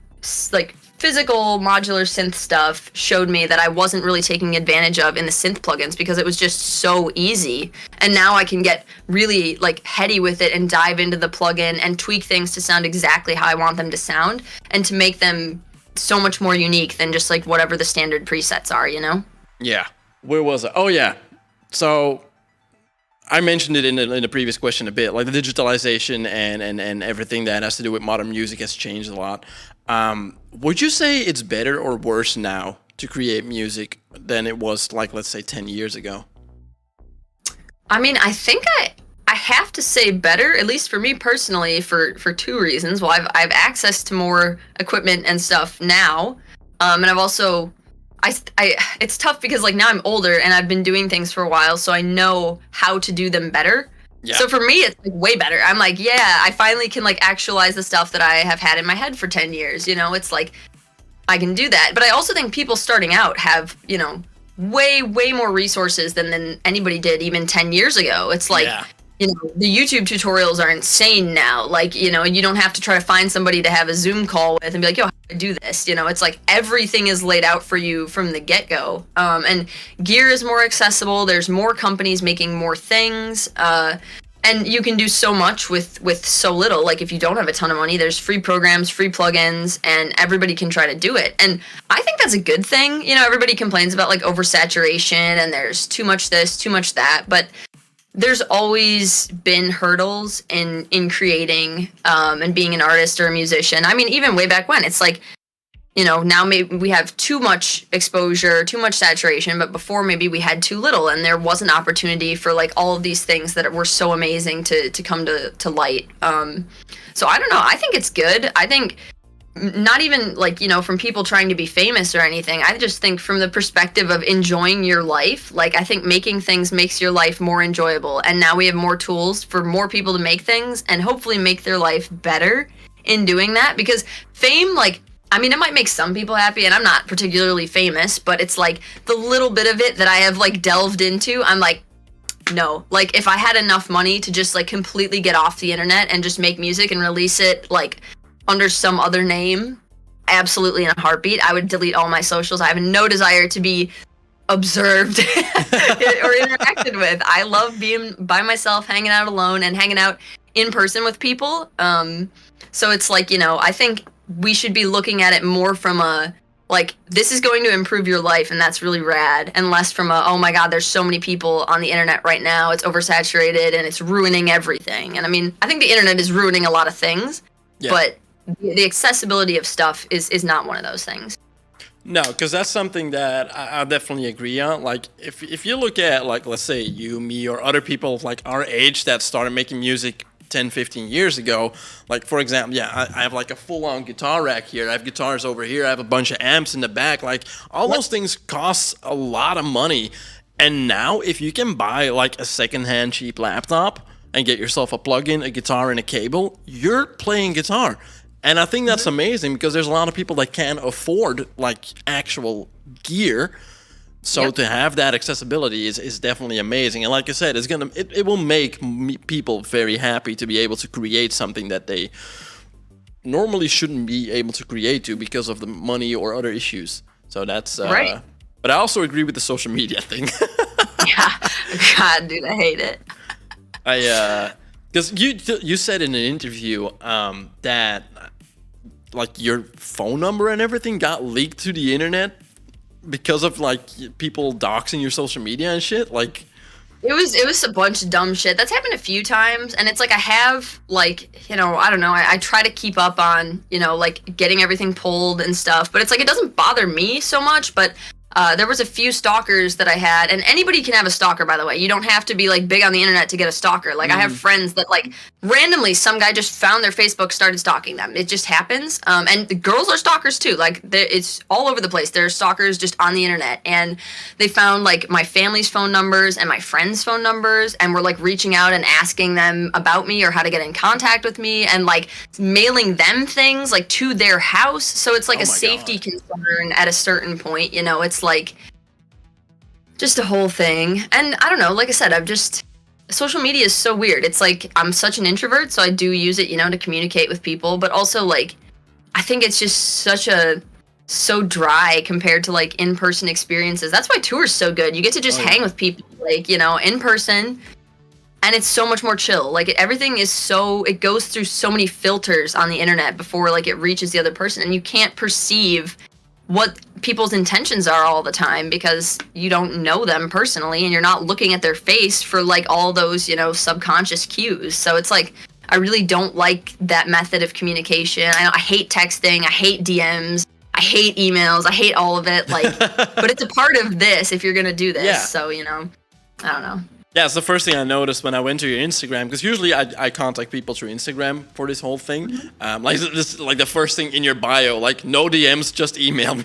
like physical modular synth stuff showed me that I wasn't really taking advantage of in the synth plugins because it was just so easy. And now I can get really like heady with it and dive into the plugin and tweak things to sound exactly how I want them to sound and to make them so much more unique than just like whatever the standard presets are, you know? Yeah. Where was I? Oh yeah. So I mentioned it in the previous question a bit, like the digitalization and everything that has to do with modern music has changed a lot. Would you say it's better or worse now to create music than it was, like, let's say 10 years ago? I mean, I think I have to say better, at least for me personally, for two reasons. Well, I've access to more equipment and stuff now, and I've also it's tough because like now I'm older and I've been doing things for a while, so I know how to do them better. Yeah. So for me, it's like way better. I'm like, yeah, I finally can like actualize the stuff that I have had in my head for 10 years. You know, it's like I can do that. But I also think people starting out have, you know, way more resources than anybody did even 10 years ago. It's like, you know, the YouTube tutorials are insane now. Like, you know, you don't have to try to find somebody to have a Zoom call with and be like, yo, how do I do this? You know, it's like everything is laid out for you from the get-go. And gear is more accessible. There's more companies making more things. And you can do so much with so little. Like if you don't have a ton of money, there's free programs, free plugins, and everybody can try to do it. And I think that's a good thing. You know, everybody complains about like oversaturation and there's too much this, too much that, but there's always been hurdles in creating and being an artist or a musician. I mean, even way back when, it's like now maybe we have too much exposure, too much saturation, but before maybe we had too little, and there was an opportunity for like all of these things that were so amazing to come to light. So I don't know. I think it's good. I think not even like, from people trying to be famous or anything. I just think from the perspective of enjoying your life, like I think making things makes your life more enjoyable. And now we have more tools for more people to make things and hopefully make their life better in doing that. Because fame, like, I mean, it might make some people happy, and I'm not particularly famous, but it's like the little bit of it that I have like delved into, I'm like, no. Like if I had enough money to just like completely get off the internet and just make music and release it like under some other name, absolutely in a heartbeat, I would delete all my socials. I have no desire to be observed or interacted with. I love being by myself, hanging out alone, and hanging out in person with people. So it's like, I think we should be looking at it more from a, like, this is going to improve your life, and that's really rad, and less from a, oh my God, there's so many people on the internet right now, it's oversaturated, and it's ruining everything. And I mean, I think the internet is ruining a lot of things, but the accessibility of stuff is not one of those things. No, because that's something that I definitely agree on. Like, if you look at, like, let's say you, me, or other people of, like, our age that started making music 10, 15 years ago, like, for example, I have, like, a full-on guitar rack here. I have guitars over here. I have a bunch of amps in the back. Like, all those things cost a lot of money. And now, if you can buy, like, a secondhand cheap laptop and get yourself a plug-in, a guitar, and a cable, you're playing guitar. And I think that's amazing because there's a lot of people that can't afford like actual gear. So to have that accessibility is definitely amazing. And like I said, it will make people very happy to be able to create something that they normally shouldn't be able to create to because of the money or other issues. So that's right. But I also agree with the social media thing. Yeah. God, dude, I hate it. Because you said in an interview that like your phone number and everything got leaked to the internet because of like people doxing your social media and shit. Like it was a bunch of dumb shit that's happened a few times, and it's like I have like I don't know. I try to keep up on like getting everything pulled and stuff, but it's like it doesn't bother me so much, but. There was a few stalkers that I had, and anybody can have a stalker, by the way. You don't have to be like big on the internet to get a stalker. Like I have friends that like randomly some guy just found their Facebook, started stalking them. It just happens. And the girls are stalkers too. Like it's all over the place. There are stalkers just on the internet, and they found like my family's phone numbers and my friends' phone numbers, and were like reaching out and asking them about me or how to get in contact with me, and like mailing them things like to their house. So it's like a safety concern at a certain point. It's like just a whole thing. And I don't know, like I said, social media is so weird. It's like I'm such an introvert, so I do use it, to communicate with people, but also like I think it's just so dry compared to like in-person experiences. That's why tours so good. You get to just hang with people like, in person, and it's so much more chill. Like everything is it goes through so many filters on the internet before like it reaches the other person, and you can't perceive what people's intentions are all the time because you don't know them personally, and you're not looking at their face for like all those, subconscious cues. So it's like, I really don't like that method of communication. I hate texting. I hate DMs. I hate emails. I hate all of it. Like, but it's a part of this if you're going to do this. Yeah. So, I don't know. Yeah, it's the first thing I noticed when I went to your Instagram, because usually I contact people through Instagram for this whole thing. Like the first thing in your bio, like no DMs, just email me.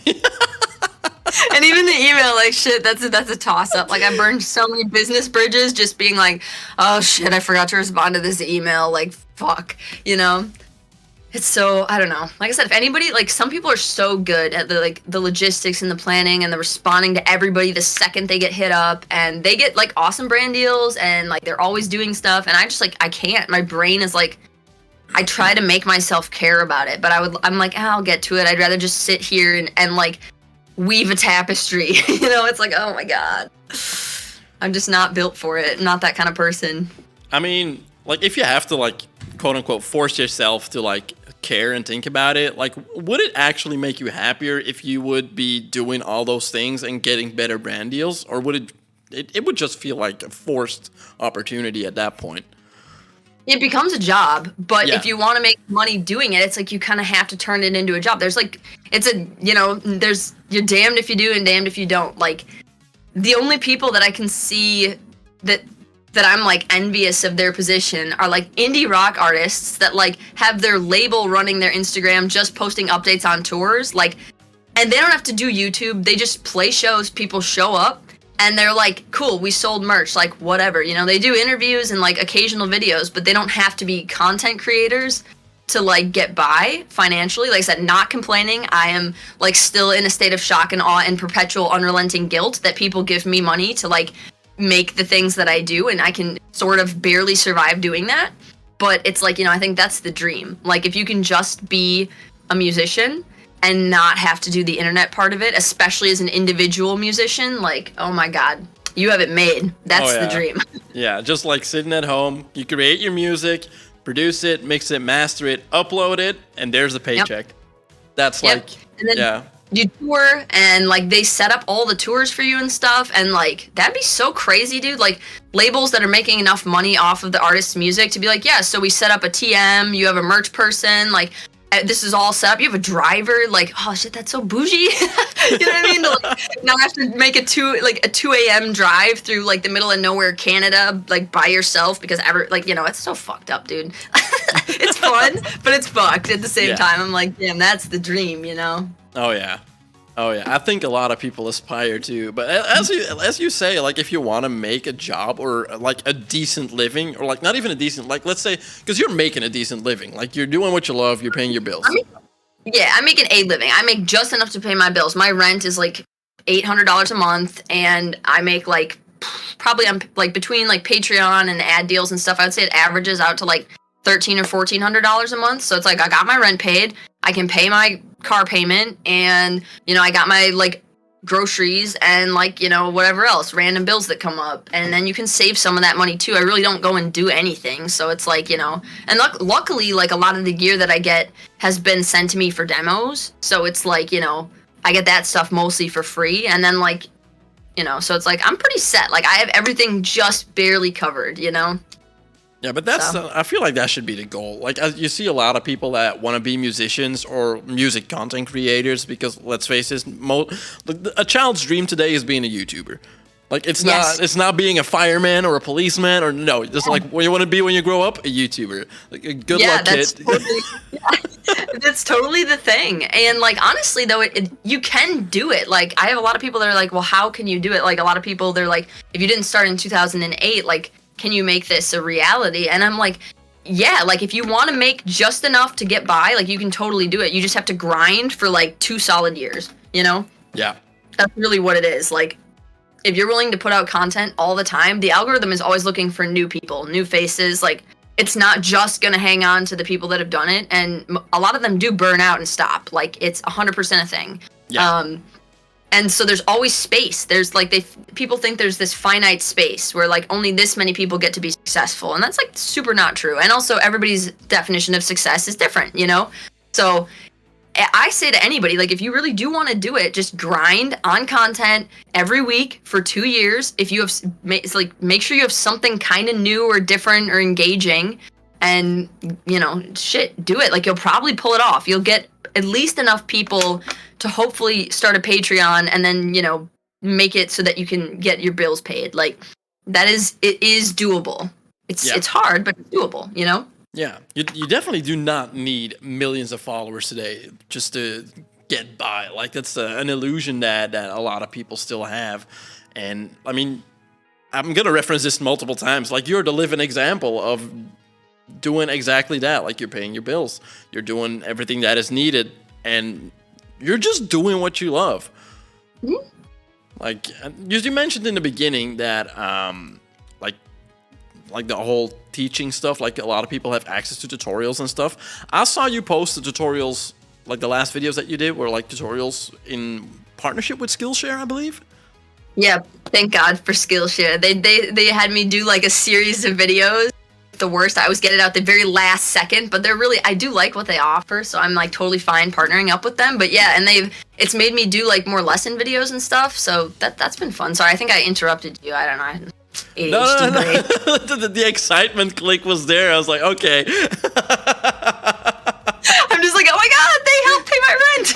And even the email, like shit, that's a toss up. Like I burned so many business bridges just being like, oh shit, I forgot to respond to this email. Like fuck, It's so, I don't know. Like I said, if anybody, like some people are so good at the logistics and the planning and the responding to everybody the second they get hit up, and they get like awesome brand deals, and like they're always doing stuff, and I just like, I can't. My brain is like, I try to make myself care about it, but I'm like, I'll get to it. I'd rather just sit here and like weave a tapestry. It's like, oh my God. I'm just not built for it. Not that kind of person. I mean, like if you have to like quote unquote force yourself to like care and think about it, like would it actually make you happier if you would be doing all those things and getting better brand deals, or would it would just feel like a forced opportunity at that point? it becomes a job, but Yeah. if you want to make money doing it, it's like you kind of have to turn it into a job. There's like, it's a, there's, you're damned if you do and damned if you don't. Like, the only people that I can see that I'm like envious of their position are like indie rock artists that like have their label running their Instagram, just posting updates on tours, like, and they don't have to do YouTube. They just play shows, people show up, and they're like, cool, we sold merch, like, whatever. They do interviews and like occasional videos, but they don't have to be content creators to like get by financially. Like I said, not complaining. I am like still in a state of shock and awe and perpetual unrelenting guilt that people give me money to like make the things that I do, and I can sort of barely survive doing that. But it's like, I think that's the dream. Like, if you can just be a musician and not have to do the internet part of it, especially as an individual musician, like, oh my God, you have it made. That's the dream. Yeah, just like sitting at home, you create your music, produce it, mix it, master it, upload it, and there's the paycheck. Yep. That's like, and then you tour, and like they set up all the tours for you and stuff, and like that'd be so crazy, dude. Like, labels that are making enough money off of the artist's music to be like, yeah, so we set up a TM, you have a merch person, like, this is all set up. You have a driver. Like, oh shit, that's so bougie. You know what I mean? Like, now I have to make a 2 a.m. drive through like the middle of nowhere Canada, like by yourself, because it's so fucked up, dude. It's fun, but it's fucked at the same time. I'm like, damn, that's the dream, Oh yeah. I think a lot of people aspire to, but as you say, like, if you want to make a job or like a decent living, or like not even a decent, like, let's say, because you're making a decent living, like you're doing what you love, you're paying your bills. I'm making a living. I make just enough to pay my bills. My rent is like $800 a month, and I make like probably like between like Patreon and ad deals and stuff, I would say it averages out to like $1,300 or $1,400 a month. So it's like I got my rent paid, I can pay my car payment, and I got my like groceries and like whatever else, random bills that come up, and then you can save some of that money too. I really don't go and do anything, so it's like and luckily like a lot of the gear that I get has been sent to me for demos, so it's like I get that stuff mostly for free, and then like so it's like I'm pretty set. Like, I have everything just barely covered. Yeah, but that's I feel like that should be the goal. Like, you see a lot of people that want to be musicians or music content creators, because let's face it, a child's dream today is being a YouTuber. Like, it's not being a fireman or a policeman, or no, just like what you want to be when you grow up, a YouTuber. Like, good luck, kid. That's totally the thing. And like, honestly though, you can do it. Like, I have a lot of people that are like, well, how can you do it? Like, a lot of people, they're like, if you didn't start in 2008, like, can you make this a reality? And I'm like, yeah, like, if you want to make just enough to get by, like, you can totally do it. You just have to grind for like 2 solid years, Yeah. That's really what it is. Like, if you're willing to put out content all the time, the algorithm is always looking for new people, new faces. Like, it's not just going to hang on to the people that have done it. And a lot of them do burn out and stop. Like, it's 100% a thing. Yeah. And so there's always space. There's like, people think there's this finite space where like only this many people get to be successful. And that's like super not true. And also everybody's definition of success is different, So I say to anybody, like, if you really do want to do it, just grind on content every week for 2 years. If you have, it's like, make sure you have something kind of new or different or engaging, and, do it. Like, you'll probably pull it off. You'll get at least enough people to hopefully start a Patreon, and then, make it so that you can get your bills paid. Like, it is doable. It's hard, but it's doable, Yeah, you definitely do not need millions of followers today just to get by. Like, that's an illusion that a lot of people still have. And, I mean, I'm going to reference this multiple times. Like, you're the living example of doing exactly that. Like, you're paying your bills. You're doing everything that is needed. And you're just doing what you love. Mm-hmm. Like, you mentioned in the beginning that, like the whole teaching stuff, like a lot of people have access to tutorials and stuff. I saw you post the tutorials, like the last videos that you did were like tutorials in partnership with Skillshare, I believe. Yeah, thank God for Skillshare. They had me do like a series of videos. The worst, I always get it out the very last second, but I do like what they offer, so I'm like totally fine partnering up with them. But yeah, and it's made me do like more lesson videos and stuff, so that's been fun. Sorry, I think I interrupted you. I don't know. ADHD brain. The excitement click was there. I was like, okay. I'm just like, oh my god, they helped pay my rent.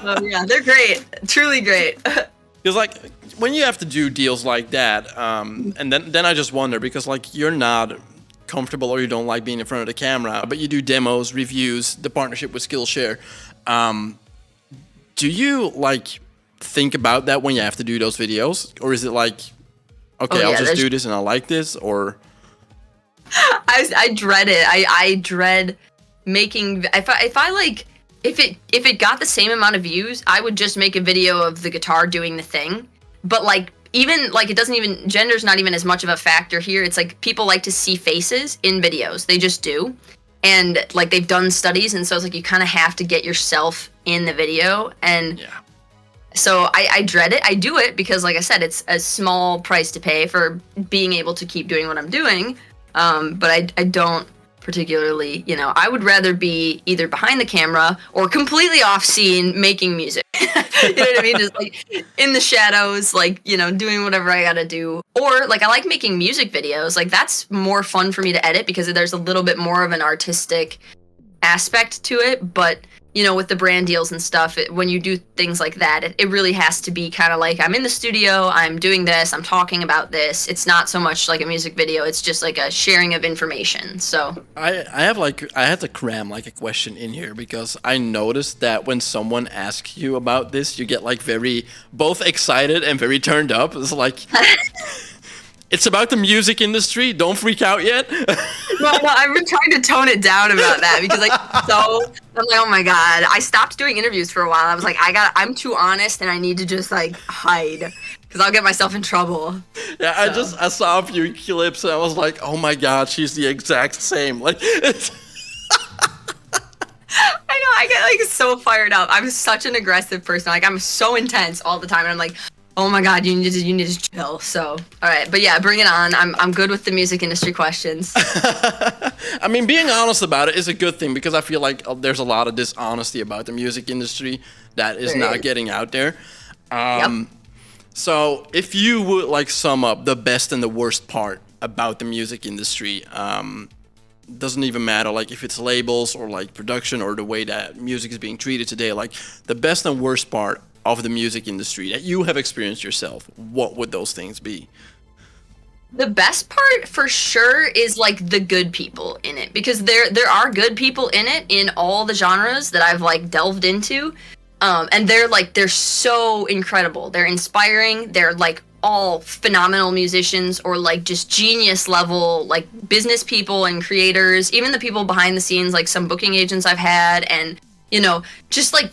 Oh yeah, they're great, truly great. Because like when you have to do deals like that, and then I just wonder, because like you're not comfortable or you don't like being in front of the camera, but you do demos, reviews, the partnership with Skillshare. Do you like think about that when you have to do those videos, or is it like, okay, I'll just do this and I like this, or? I dread it. I dread making. If it got the same amount of views, I would just make a video of the guitar doing the thing. But like, even like, it doesn't even, gender's not even as much of a factor here. It's like people like to see faces in videos. They just do. And like, they've done studies, and so it's like you kind of have to get yourself in the video. And yeah. So I dread it. I do it because, like I said, it's a small price to pay for being able to keep doing what I'm doing. But I don't particularly, I would rather be either behind the camera or completely off scene making music. You know what I mean? Just like in the shadows, like, doing whatever I gotta do. Or like, I like making music videos. Like, that's more fun for me to edit because there's a little bit more of an artistic aspect to it. But with the brand deals and stuff, when you do things like that, it really has to be kind of like, I'm in the studio, I'm doing this, I'm talking about this. It's not so much like a music video, it's just like a sharing of information. So I had to cram like a question in here, because I noticed that when someone asks you about this, you get like very both excited and very turned up. It's like it's about the music industry. Don't freak out yet. No, I've been trying to tone it down about that because I'm like, oh my god. I stopped doing interviews for a while. I was like, I'm too honest and I need to just like hide because I'll get myself in trouble. Yeah, so. I saw a few clips and I was like, oh my god, she's the exact same. Like, it's I know, I get like so fired up. I'm such an aggressive person. Like, I'm so intense all the time, and I'm like, oh my god, you need to chill. So, all right, but yeah, bring it on. I'm good with the music industry questions. I mean, being honest about it is a good thing, because I feel like there's a lot of dishonesty about the music industry that is not getting out there. Yep. So, if you would like sum up the best and the worst part about the music industry, doesn't even matter like if it's labels or like production or the way that music is being treated today, like the best and worst part of the music industry that you have experienced yourself, what would those things be? The best part for sure is like the good people in it, because there are good people in it in all the genres that I've like delved into, and they're so incredible. They're inspiring. They're like all phenomenal musicians or like just genius level like business people and creators, even the people behind the scenes, like some booking agents I've had, and just like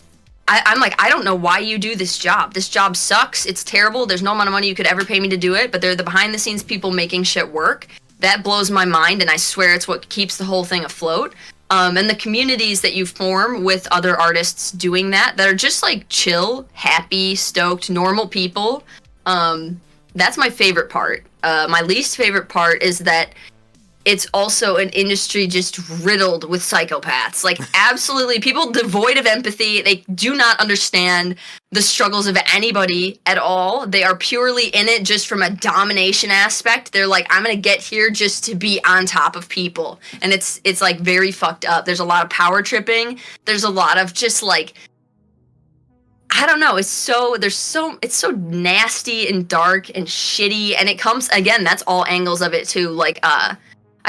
I'm like, I don't know why you do this job. This job sucks. It's terrible. There's no amount of money you could ever pay me to do it, but they're the behind the scenes people making shit work. That blows my mind, and I swear it's what keeps the whole thing afloat. And the communities that you form with other artists doing that are just like chill, happy, stoked, normal people. That's my favorite part. My least favorite part is that it's also an industry just riddled with psychopaths. Like, absolutely, people devoid of empathy. They do not understand the struggles of anybody at all. They are purely in it just from a domination aspect. They're like, I'm gonna get here just to be on top of people. And it's like very fucked up. There's a lot of power tripping. There's a lot of just like, I don't know. It's so nasty and dark and shitty. And it comes, again, that's all angles of it too. Like,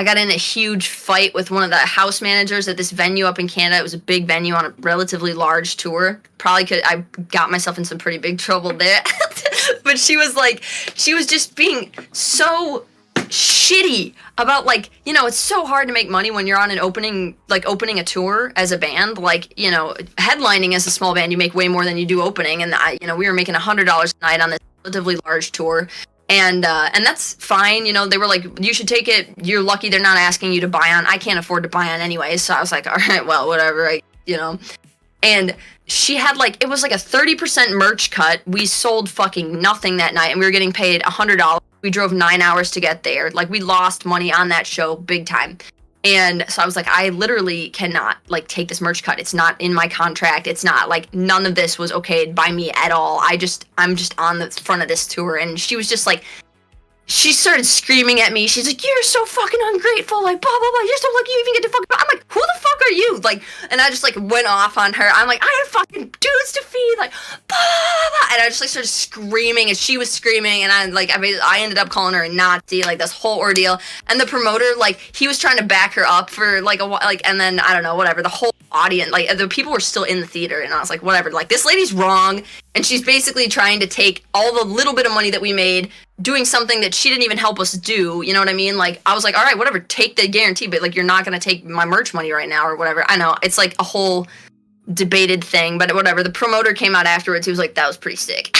I got in a huge fight with one of the house managers at this venue up in Canada. It was a big venue on a relatively large tour. I got myself in some pretty big trouble there. But she was just being so shitty about like, it's so hard to make money when you're on an opening a tour as a band. Like, headlining as a small band, you make way more than you do opening. And we were making $100 a night on this relatively large tour. And that's fine. They were like, you should take it. You're lucky they're not asking you to buy on. I can't afford to buy on anyways. So I was like, all right, well, whatever. And she had like, it was like a 30% merch cut. We sold fucking nothing that night, and we were getting paid $100. We drove 9 hours to get there. Like, we lost money on that show big time. And so I was like, I literally cannot like take this merch cut. It's not in my contract. It's not like, none of this was okayed by me at all. I'm just on the front of this tour. And she was just like, she started screaming at me. She's like, "You're so fucking ungrateful, like blah blah blah. You're so lucky you even get to fucking." I'm like, "Who the fuck are you?" Like, and I just like went off on her. I'm like, "I have fucking dudes to feed," like blah blah blah. And I just like started screaming, and she was screaming, and I ended up calling her a Nazi, like this whole ordeal. And the promoter, like, he was trying to back her up for like a while, like, and then I don't know, whatever. The whole audience, like the people were still in the theater, and I was like, whatever. Like, this lady's wrong, and she's basically trying to take all the little bit of money that we made doing something that she didn't even help us do, you know what I mean? Like, I was like, all right, whatever, take the guarantee, but like, you're not gonna take my merch money right now or whatever. I know, it's like a whole debated thing, but whatever. The promoter came out afterwards, he was like, that was pretty sick.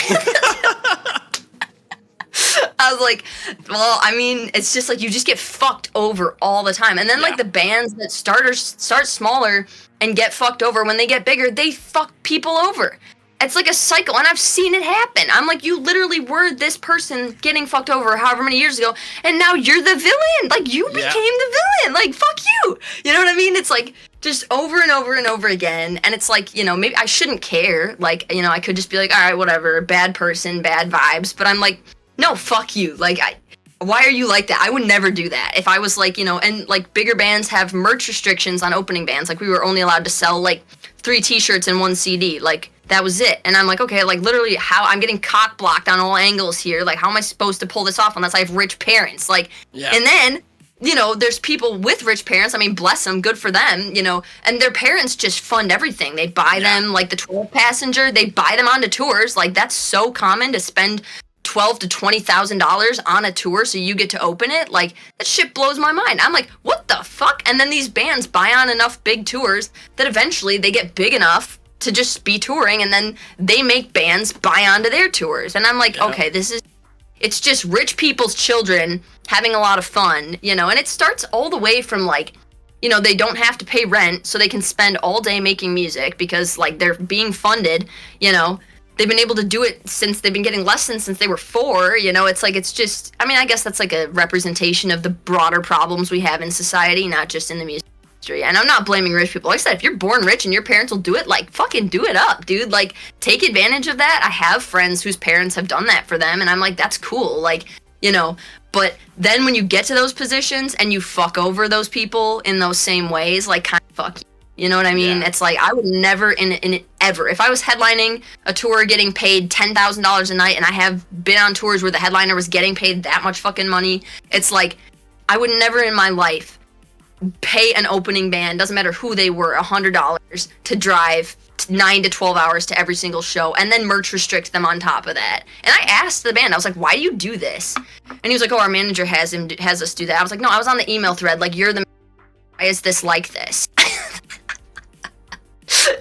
I was like, well, I mean, it's just like, you just get fucked over all the time. And then like the bands that start smaller and get fucked over, when they get bigger, they fuck people over. It's like a cycle, and I've seen it happen. I'm like, you literally were this person getting fucked over however many years ago, and now you're the villain. Like, you became the villain. Like, fuck you. You know what I mean? It's like, just over and over and over again, and it's like, you know, maybe I shouldn't care. Like, you know, I could just be like, all right, whatever, bad person, bad vibes, but I'm like, no, fuck you. Like, why are you like that? I would never do that. If I was like, you know, and like bigger bands have merch restrictions on opening bands. Like, we were only allowed to sell like 3 t-shirts and 1 CD. Like, that was it. And I'm like, okay, like literally how I'm getting cock blocked on all angles here. Like, how am I supposed to pull this off unless I have rich parents? Like, and then, you know, there's people with rich parents. I mean, bless them, good for them, you know, and their parents just fund everything. They buy them like the 12 passenger, they buy them onto tours. Like, that's so common to spend $12,000 to $20,000 on a tour so you get to open it. Like, that shit blows my mind. I'm like, what the fuck? And then these bands buy on enough big tours that eventually they get big enough to just be touring, and then they make bands buy onto their tours. And I'm like, okay, it's just rich people's children having a lot of fun, you know, and it starts all the way from like, you know, they don't have to pay rent, so they can spend all day making music because like they're being funded, you know. They've been able to do it since they've been getting lessons since they were 4, you know. It's like, it's just, I mean, I guess that's like a representation of the broader problems we have in society, not just in the music industry. And I'm not blaming rich people. Like I said, if you're born rich and your parents will do it, like, fucking do it up, dude. Like, take advantage of that. I have friends whose parents have done that for them, and I'm like, that's cool. Like, you know, but then when you get to those positions and you fuck over those people in those same ways, like, kind of fuck you. You know what I mean? It's like, I would never ever, if I was headlining a tour getting paid $10,000 a night, and I have been on tours where the headliner was getting paid that much fucking money, it's like, I would never in my life pay an opening band, doesn't matter who they were, $100 to drive 9 to 12 hours to every single show, and then merch restrict them on top of that. And I asked the band, I was like, why do you do this? And he was like, oh, our manager has us do that. I was like, no, I was on the email thread, like, you're the, why is this like this?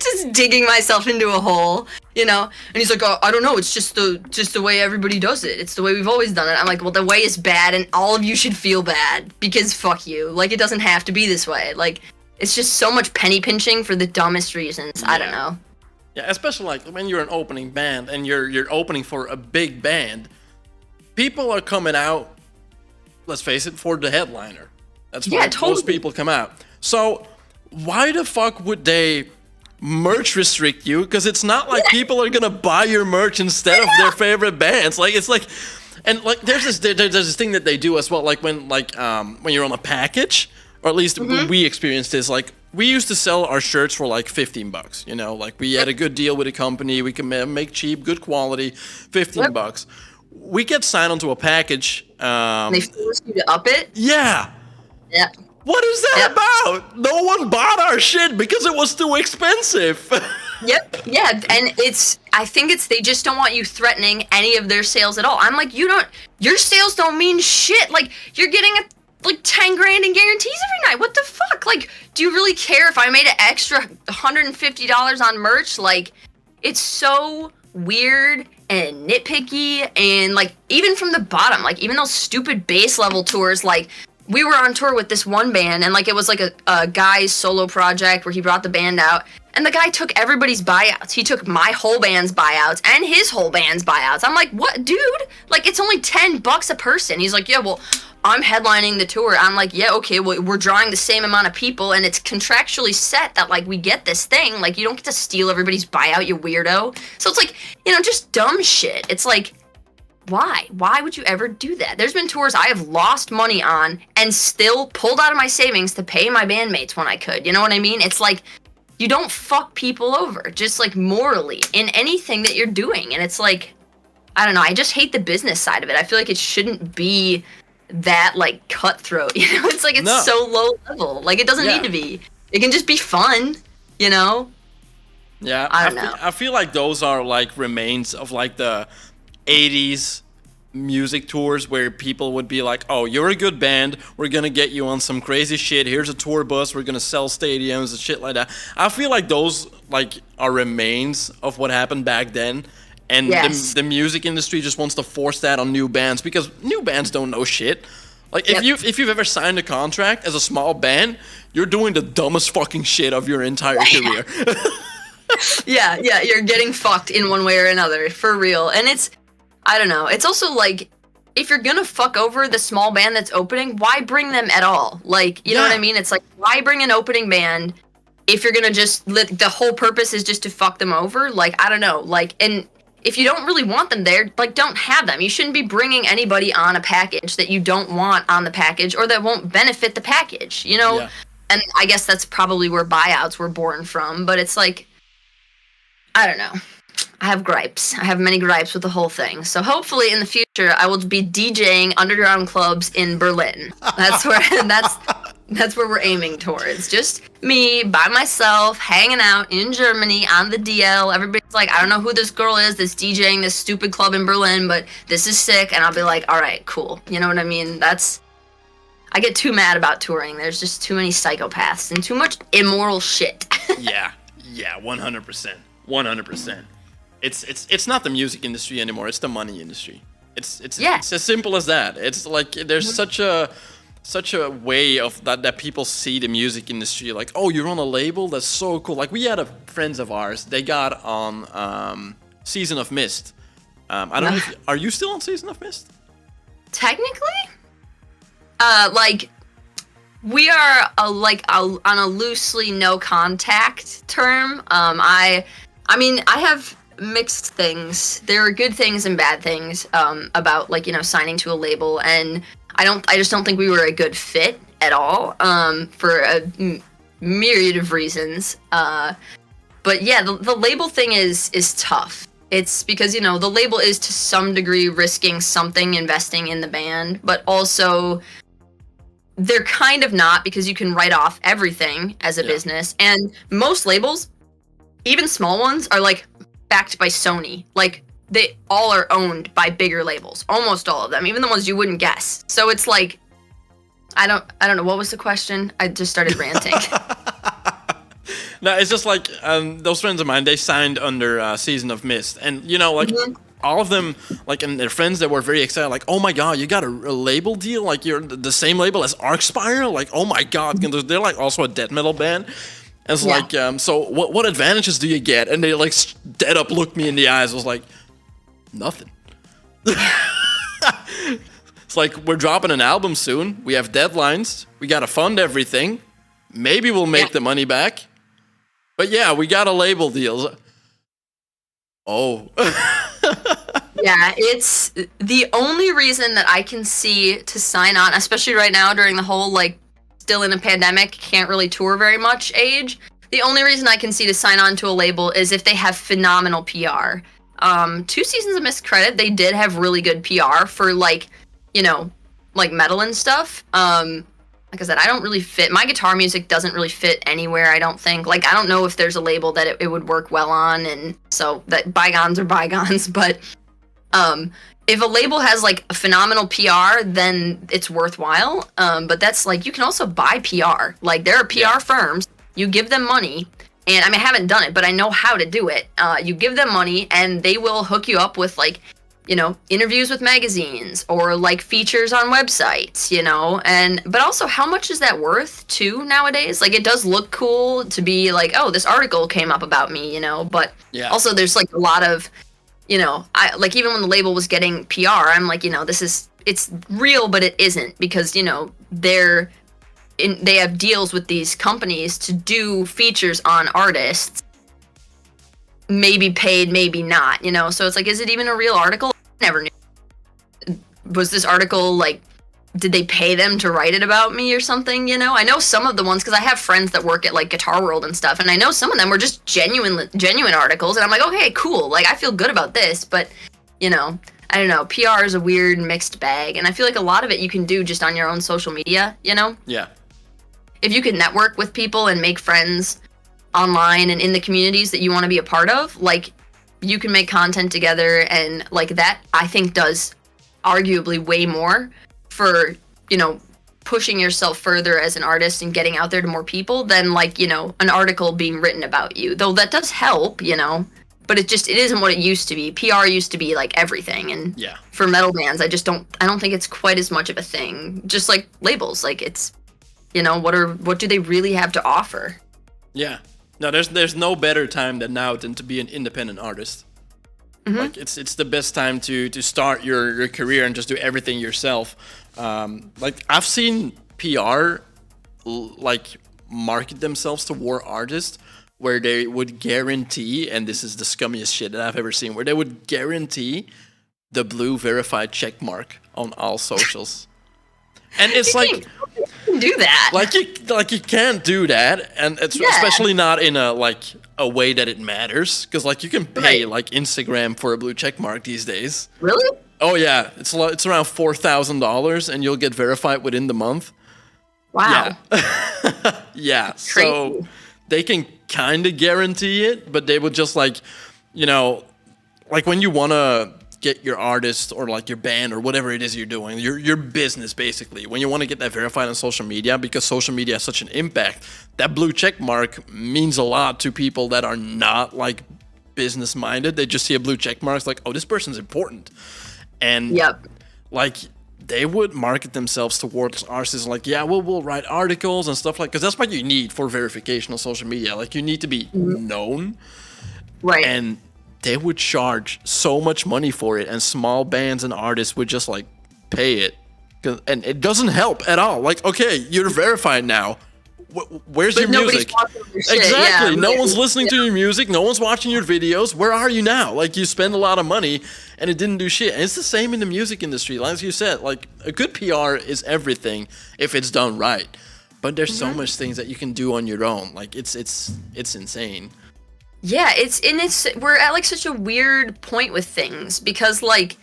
Just digging myself into a hole, you know. And he's like, oh, I don't know, it's just the way everybody does it. It's the way we've always done it. I'm like, well, the way is bad, and all of you should feel bad because fuck you. Like, it doesn't have to be this way. Like, it's just so much penny pinching for the dumbest reasons. I don't know. Yeah, especially like when you're an opening band and you're opening for a big band, people are coming out, let's face it, for the headliner. That's why most people come out. So why the fuck would they merch restrict you? Because it's not like people are gonna buy your merch instead of their favorite bands. Like, it's like, and like there's this thing that they do as well. Like when you're on a package, or at least we experienced this. Like, we used to sell our shirts for like $15. You know, like we had a good deal with a company. We can make cheap, good quality, $15. We get signed onto a package. They force you to up it. Yeah. Yeah. What is that about? No one bought our shit because it was too expensive. Yeah, and I think they just don't want you threatening any of their sales at all. I'm like, your sales don't mean shit. Like, you're getting like 10 grand in guarantees every night. What the fuck? Like, do you really care if I made an extra $150 on merch? Like, it's so weird and nitpicky, and like, even from the bottom, like, even those stupid base level tours, like, we were on tour with this one band, and like, it was like a guy's solo project where he brought the band out, and the guy took everybody's buyouts. He took my whole band's buyouts and his whole band's buyouts. I'm like, what, dude? Like, it's only $10 a person. He's like, yeah, well, I'm headlining the tour. I'm like, yeah, okay, well, we're drawing the same amount of people, and it's contractually set that, like, we get this thing. Like, you don't get to steal everybody's buyout, you weirdo. So it's like, you know, just dumb shit. It's like, Why would you ever do that? There's been tours I have lost money on and still pulled out of my savings to pay my bandmates when I could. You know what I mean? It's like, you don't fuck people over, just like morally, in anything that you're doing. And it's like, I don't know, I just hate the business side of it. I feel like it shouldn't be that like cutthroat. You know, it's like it's so low level. Like it doesn't need to be. It can just be fun, you know? Yeah, I don't know. I feel like those are like remains of like the 80s music tours where people would be like, oh, you're a good band, we're gonna get you on some crazy shit, here's a tour bus, we're gonna sell stadiums and shit like that. I feel like those like are remains of what happened back then, and the music industry just wants to force that on new bands because new bands don't know shit. Like if you've ever signed a contract as a small band, you're doing the dumbest fucking shit of your entire career. yeah, you're getting fucked in one way or another, for real. And it's, I don't know, it's also like, if you're gonna fuck over the small band that's opening, why bring them at all? Like, you know what I mean? It's like, why bring an opening band if you're gonna just, the whole purpose is just to fuck them over? Like, I don't know, like, and if you don't really want them there, like, don't have them. You shouldn't be bringing anybody on a package that you don't want on the package or that won't benefit the package, you know? Yeah. And I guess that's probably where buyouts were born from, but it's like, I don't know. I have gripes. I have many gripes with the whole thing. So hopefully in the future I will be DJing underground clubs in Berlin. That's where that's where we're aiming towards. Just me by myself hanging out in Germany on the DL. Everybody's like, I don't know who this girl is that's DJing this stupid club in Berlin, but this is sick. And I'll be like, all right, cool. You know what I mean? I get too mad about touring. There's just too many psychopaths and too much immoral shit. Yeah, 100%. 100%. It's not the music industry anymore. It's the money industry. It's as simple as that. It's like there's such a way of that people see the music industry. Like, oh, you're on a label. That's so cool. Like we had friends of ours. They got on Season of Mist. I don't know. Are you still on Season of Mist? Technically, like we are on a loosely no contact term. I mean, I have mixed things. There are good things and bad things about, like, you know, signing to a label, and I just don't think we were a good fit at all for a myriad of reasons. But yeah, the label thing is tough. It's because, you know, the label is to some degree risking something, investing in the band, but also they're kind of not, because you can write off everything as a business, and most labels, even small ones, are like backed by Sony. Like they all are owned by bigger labels, almost all of them, even the ones you wouldn't guess. So it's like, I don't know, what was the question? I just started ranting. No, it's just like those friends of mine, they signed under Season of Mist, and you know, like all of them, like, and their friends that were very excited, like, oh my god, you got a label deal, like you're the same label as Arcspire, like, oh my god, they're like also a death metal band. And it's like, so what advantages do you get? And they like dead up looked me in the eyes. I was like, nothing. It's like, we're dropping an album soon. We have deadlines. We got to fund everything. Maybe we'll make the money back. But yeah, we got a label deal. Oh. Yeah, it's the only reason that I can see to sign on, especially right now during the whole, like, still in a pandemic, can't really tour very much age. The only reason I can see to sign on to a label is if they have phenomenal PR. 2 Seasons of Mist credit, they did have really good PR for, like, you know, like metal and stuff. Like I said, I don't really fit. My guitar music doesn't really fit anywhere, I don't think. Like, I don't know if there's a label that it would work well on, and so that bygones are bygones. But if a label has, like, a phenomenal PR, then it's worthwhile. But that's, like, you can also buy PR. Like, there are PR firms. You give them money. And, I mean, I haven't done it, but I know how to do it. You give them money, and they will hook you up with, like, you know, interviews with magazines or, like, features on websites, you know? But also, how much is that worth, too, nowadays? Like, it does look cool to be like, oh, this article came up about me, you know? But also, there's, like, a lot of, you know, like, even when the label was getting PR, I'm like, you know, it's real, but it isn't, because, you know, they have deals with these companies to do features on artists, maybe paid, maybe not, you know? So it's like, is it even a real article? I never knew. was this article like, did they pay them to write it about me or something, you know? I know some of the ones, because I have friends that work at like Guitar World and stuff, and I know some of them were just genuine articles, and I'm like, okay, cool, like I feel good about this, but, you know, I don't know, PR is a weird mixed bag, and I feel like a lot of it you can do just on your own social media, you know? Yeah. If you can network with people and make friends online and in the communities that you want to be a part of, like, you can make content together, and like that I think does arguably way more for, you know, pushing yourself further as an artist and getting out there to more people than like, you know, an article being written about you. Though that does help, you know, but it isn't what it used to be. PR used to be like everything, and Yeah. for metal bands, I don't think it's quite as much of a thing. Just like labels, like it's, you know, what do they really have to offer? Yeah. No, there's no better time than now than to be an independent artist. Mm-hmm. Like it's the best time to start your career and just do everything yourself. Like I've seen PR like market themselves to war artists where they would guarantee, and this is the scummiest shit that I've ever seen, where they would guarantee the blue verified check mark on all socials. And it's like do that. Like you can't do that, and it's especially not in a way that it matters, because like you can pay like Instagram for a blue check mark these days. Really? Oh yeah, it's around $4,000, and you'll get verified within the month. Wow. Yeah. Yeah. So they can kind of guarantee it, but they would just like, you know, like when you want to get your artist or like your band or whatever it is you're doing, your business basically, when you want to get that verified on social media, because social media has such an impact, that blue check mark means a lot to people that are not like business minded. They just see a blue check mark, it's like, oh, this person's important. And like they would market themselves towards artists like, yeah, we'll write articles and stuff like, because that's what you need for verification on social media. Like you need to be known. Right. And they would charge so much money for it, and small bands and artists would just like pay it, and it doesn't help at all. Like, okay, you're verified now. Where's your music? Exactly. No one's listening to your music. No one's watching your videos. Where are you now? Like, you spend a lot of money, and it didn't do shit. And it's the same in the music industry. Like you said, like a good PR is everything if it's done right. But there's so much things that you can do on your own. Like it's insane. Yeah, we're at like such a weird point with things, because like,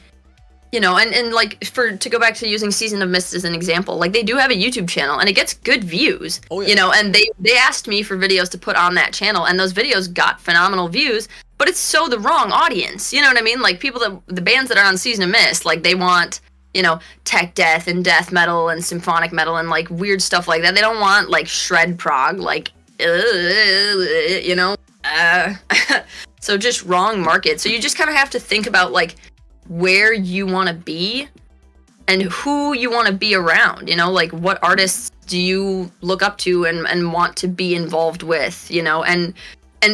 you know, and like to go back to using Season of Mist as an example, like they do have a YouTube channel and it gets good views, you know, and they asked me for videos to put on that channel, and those videos got phenomenal views, but it's so the wrong audience, you know what I mean? Like the bands that are on Season of Mist, like they want, you know, tech death and death metal and symphonic metal and like weird stuff like that. They don't want like shred prog, like, you know? So just wrong market. So you just kind of have to think about like where you want to be and who you want to be around, you know, like what artists do you look up to and want to be involved with, you know, and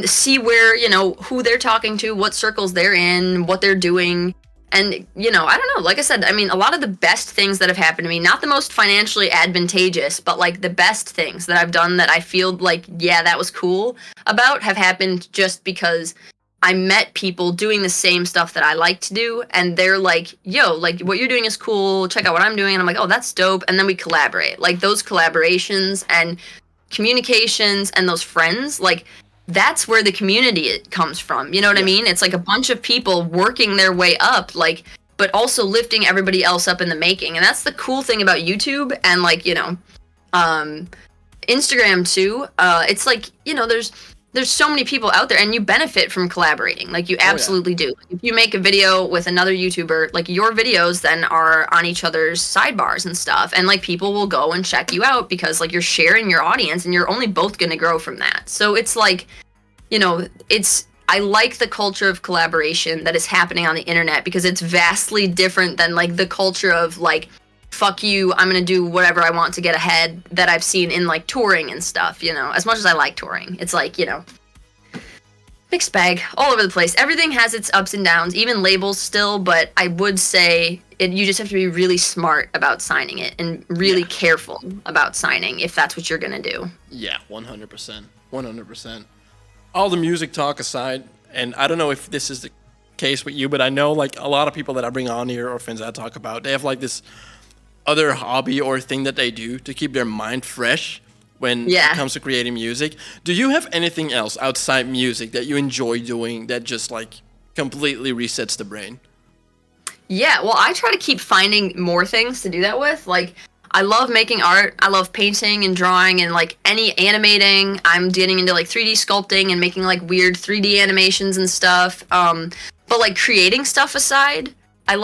see where, you know, who they're talking to, what circles they're in, what they're doing. And, you know, I don't know, like I said, I mean, a lot of the best things that have happened to me, not the most financially advantageous, but like the best things that I've done that I feel like, yeah, that was cool about, have happened just because I met people doing the same stuff that I like to do. And they're like, yo, like what you're doing is cool. Check out what I'm doing. And I'm like, oh, that's dope. And then we collaborate. Like those collaborations and communications and those friends, like that's where the community comes from. You know what I mean? It's like a bunch of people working their way up, like, but also lifting everybody else up in the making. And that's the cool thing about YouTube and like, you know, Instagram too. It's like, you know, there's so many people out there and you benefit from collaborating. Like you absolutely do. If you make a video with another YouTuber, like your videos then are on each other's sidebars and stuff. And like people will go and check you out because like you're sharing your audience and you're only both going to grow from that. So it's like, you know, I like the culture of collaboration that is happening on the internet because it's vastly different than like the culture of like, fuck you, I'm gonna do whatever I want to get ahead that I've seen in like touring and stuff, you know. As much as I like touring, it's like, you know, mixed bag all over the place. Everything has its ups and downs, even labels still, but I would say you just have to be really smart about signing it and really careful about signing if that's what you're gonna do. Yeah, 100%. 100%. All the music talk aside, and I don't know if this is the case with you, but I know like a lot of people that I bring on here or friends that I talk about, they have like this other hobby or thing that they do to keep their mind fresh when it comes to creating music. Do you have anything else outside music that you enjoy doing that just like completely resets the brain? Yeah, well, I try to keep finding more things to do that with. Like, I love making art. I love painting and drawing and like any animating. I'm getting into like 3D sculpting and making like weird 3D animations and stuff. But like creating stuff aside, I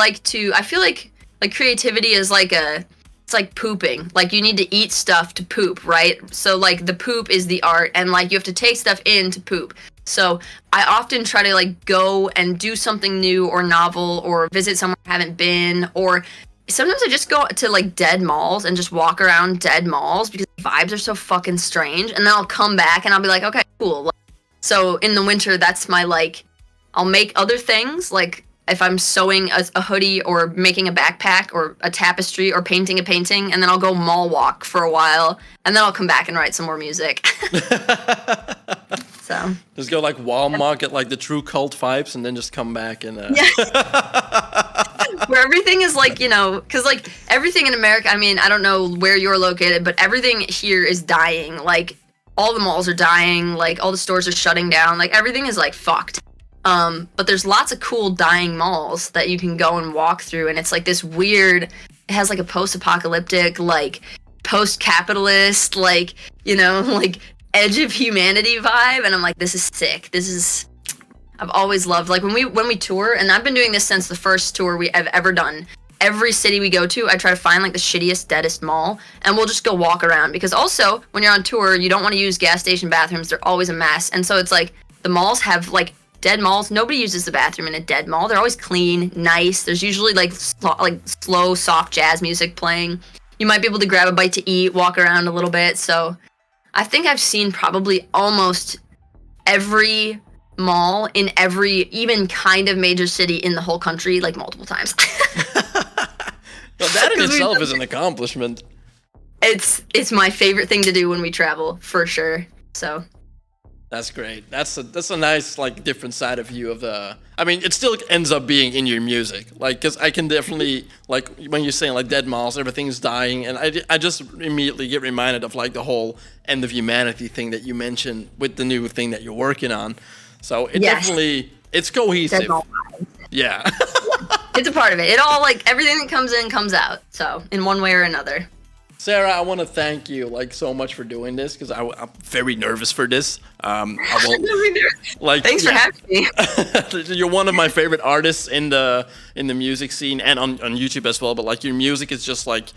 feel like creativity is it's like pooping. Like you need to eat stuff to poop, right? So like the poop is the art and like you have to take stuff in to poop. So I often try to like go and do something new or novel or visit somewhere I haven't been, or sometimes I just go to like dead malls and just walk around dead malls because the vibes are so fucking strange. And then I'll come back and I'll be like, okay, cool. So in the winter, that's my like, I'll make other things like if I'm sewing a hoodie or making a backpack or a tapestry or painting a painting, and then I'll go mall walk for a while and then I'll come back and write some more music. So just go like Walmart, get like the true cult vibes, and then just come back and where everything is like, you know, because like everything in America, I mean, I don't know where you're located, but everything here is dying. Like all the malls are dying, like all the stores are shutting down, like everything is like fucked. But there's lots of cool dying malls that you can go and walk through, and it's like this weird, it has like a post-apocalyptic, like post-capitalist, like, you know, like edge of humanity vibe, and I'm like, this is sick. I've always loved, like when we tour, and I've been doing this since the first tour we have ever done. Every city we go to, I try to find like the shittiest, deadest mall, and we'll just go walk around, because also when you're on tour, you don't want to use gas station bathrooms. They're always a mess, and so it's like the malls have like dead malls. Nobody uses the bathroom in a dead mall. They're always clean, nice. There's usually like slow, soft jazz music playing. You might be able to grab a bite to eat, walk around a little bit. So I think I've seen probably almost every mall in every even kind of major city in the whole country like multiple times. Well, that in itself is an accomplishment. It's my favorite thing to do when we travel, for sure. So that's great. That's a nice like different side of you of the. I mean, it still ends up being in your music, like because I can definitely like when you're saying like dead malls, everything's dying, and I just immediately get reminded of like the whole end of humanity thing that you mentioned with the new thing that you're working on. So it definitely it's cohesive. Yeah. It's a part of it. It all like everything that comes in comes out. So in one way or another. Sarah, I want to thank you like so much for doing this because I'm very nervous for this. Thanks for having me. You're one of my favorite artists in the music scene and on YouTube as well. But like your music is just like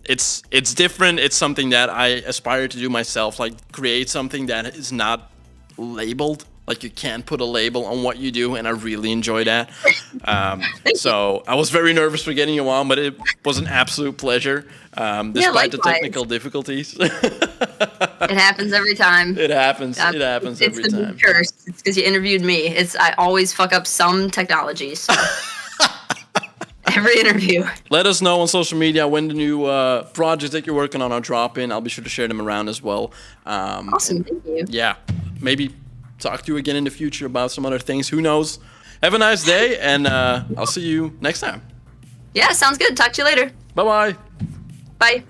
it's different. It's something that I aspire to do myself. Like create something that is not labeled. Like you can't put a label on what you do, and I really enjoy that. So I was very nervous for getting you on, but it was an absolute pleasure, despite the technical difficulties. It happens every time. It happens. It happens every time. It's a curse. It's because you interviewed me. I always fuck up some technologies. So. Every interview. Let us know on social media when the new projects that you're working on are dropping. I'll be sure to share them around as well. Awesome. Thank you. Yeah. Maybe talk to you again in the future about some other things. Who knows? Have a nice day, and I'll see you next time. Yeah, sounds good. Talk to you later. Bye-bye. Bye.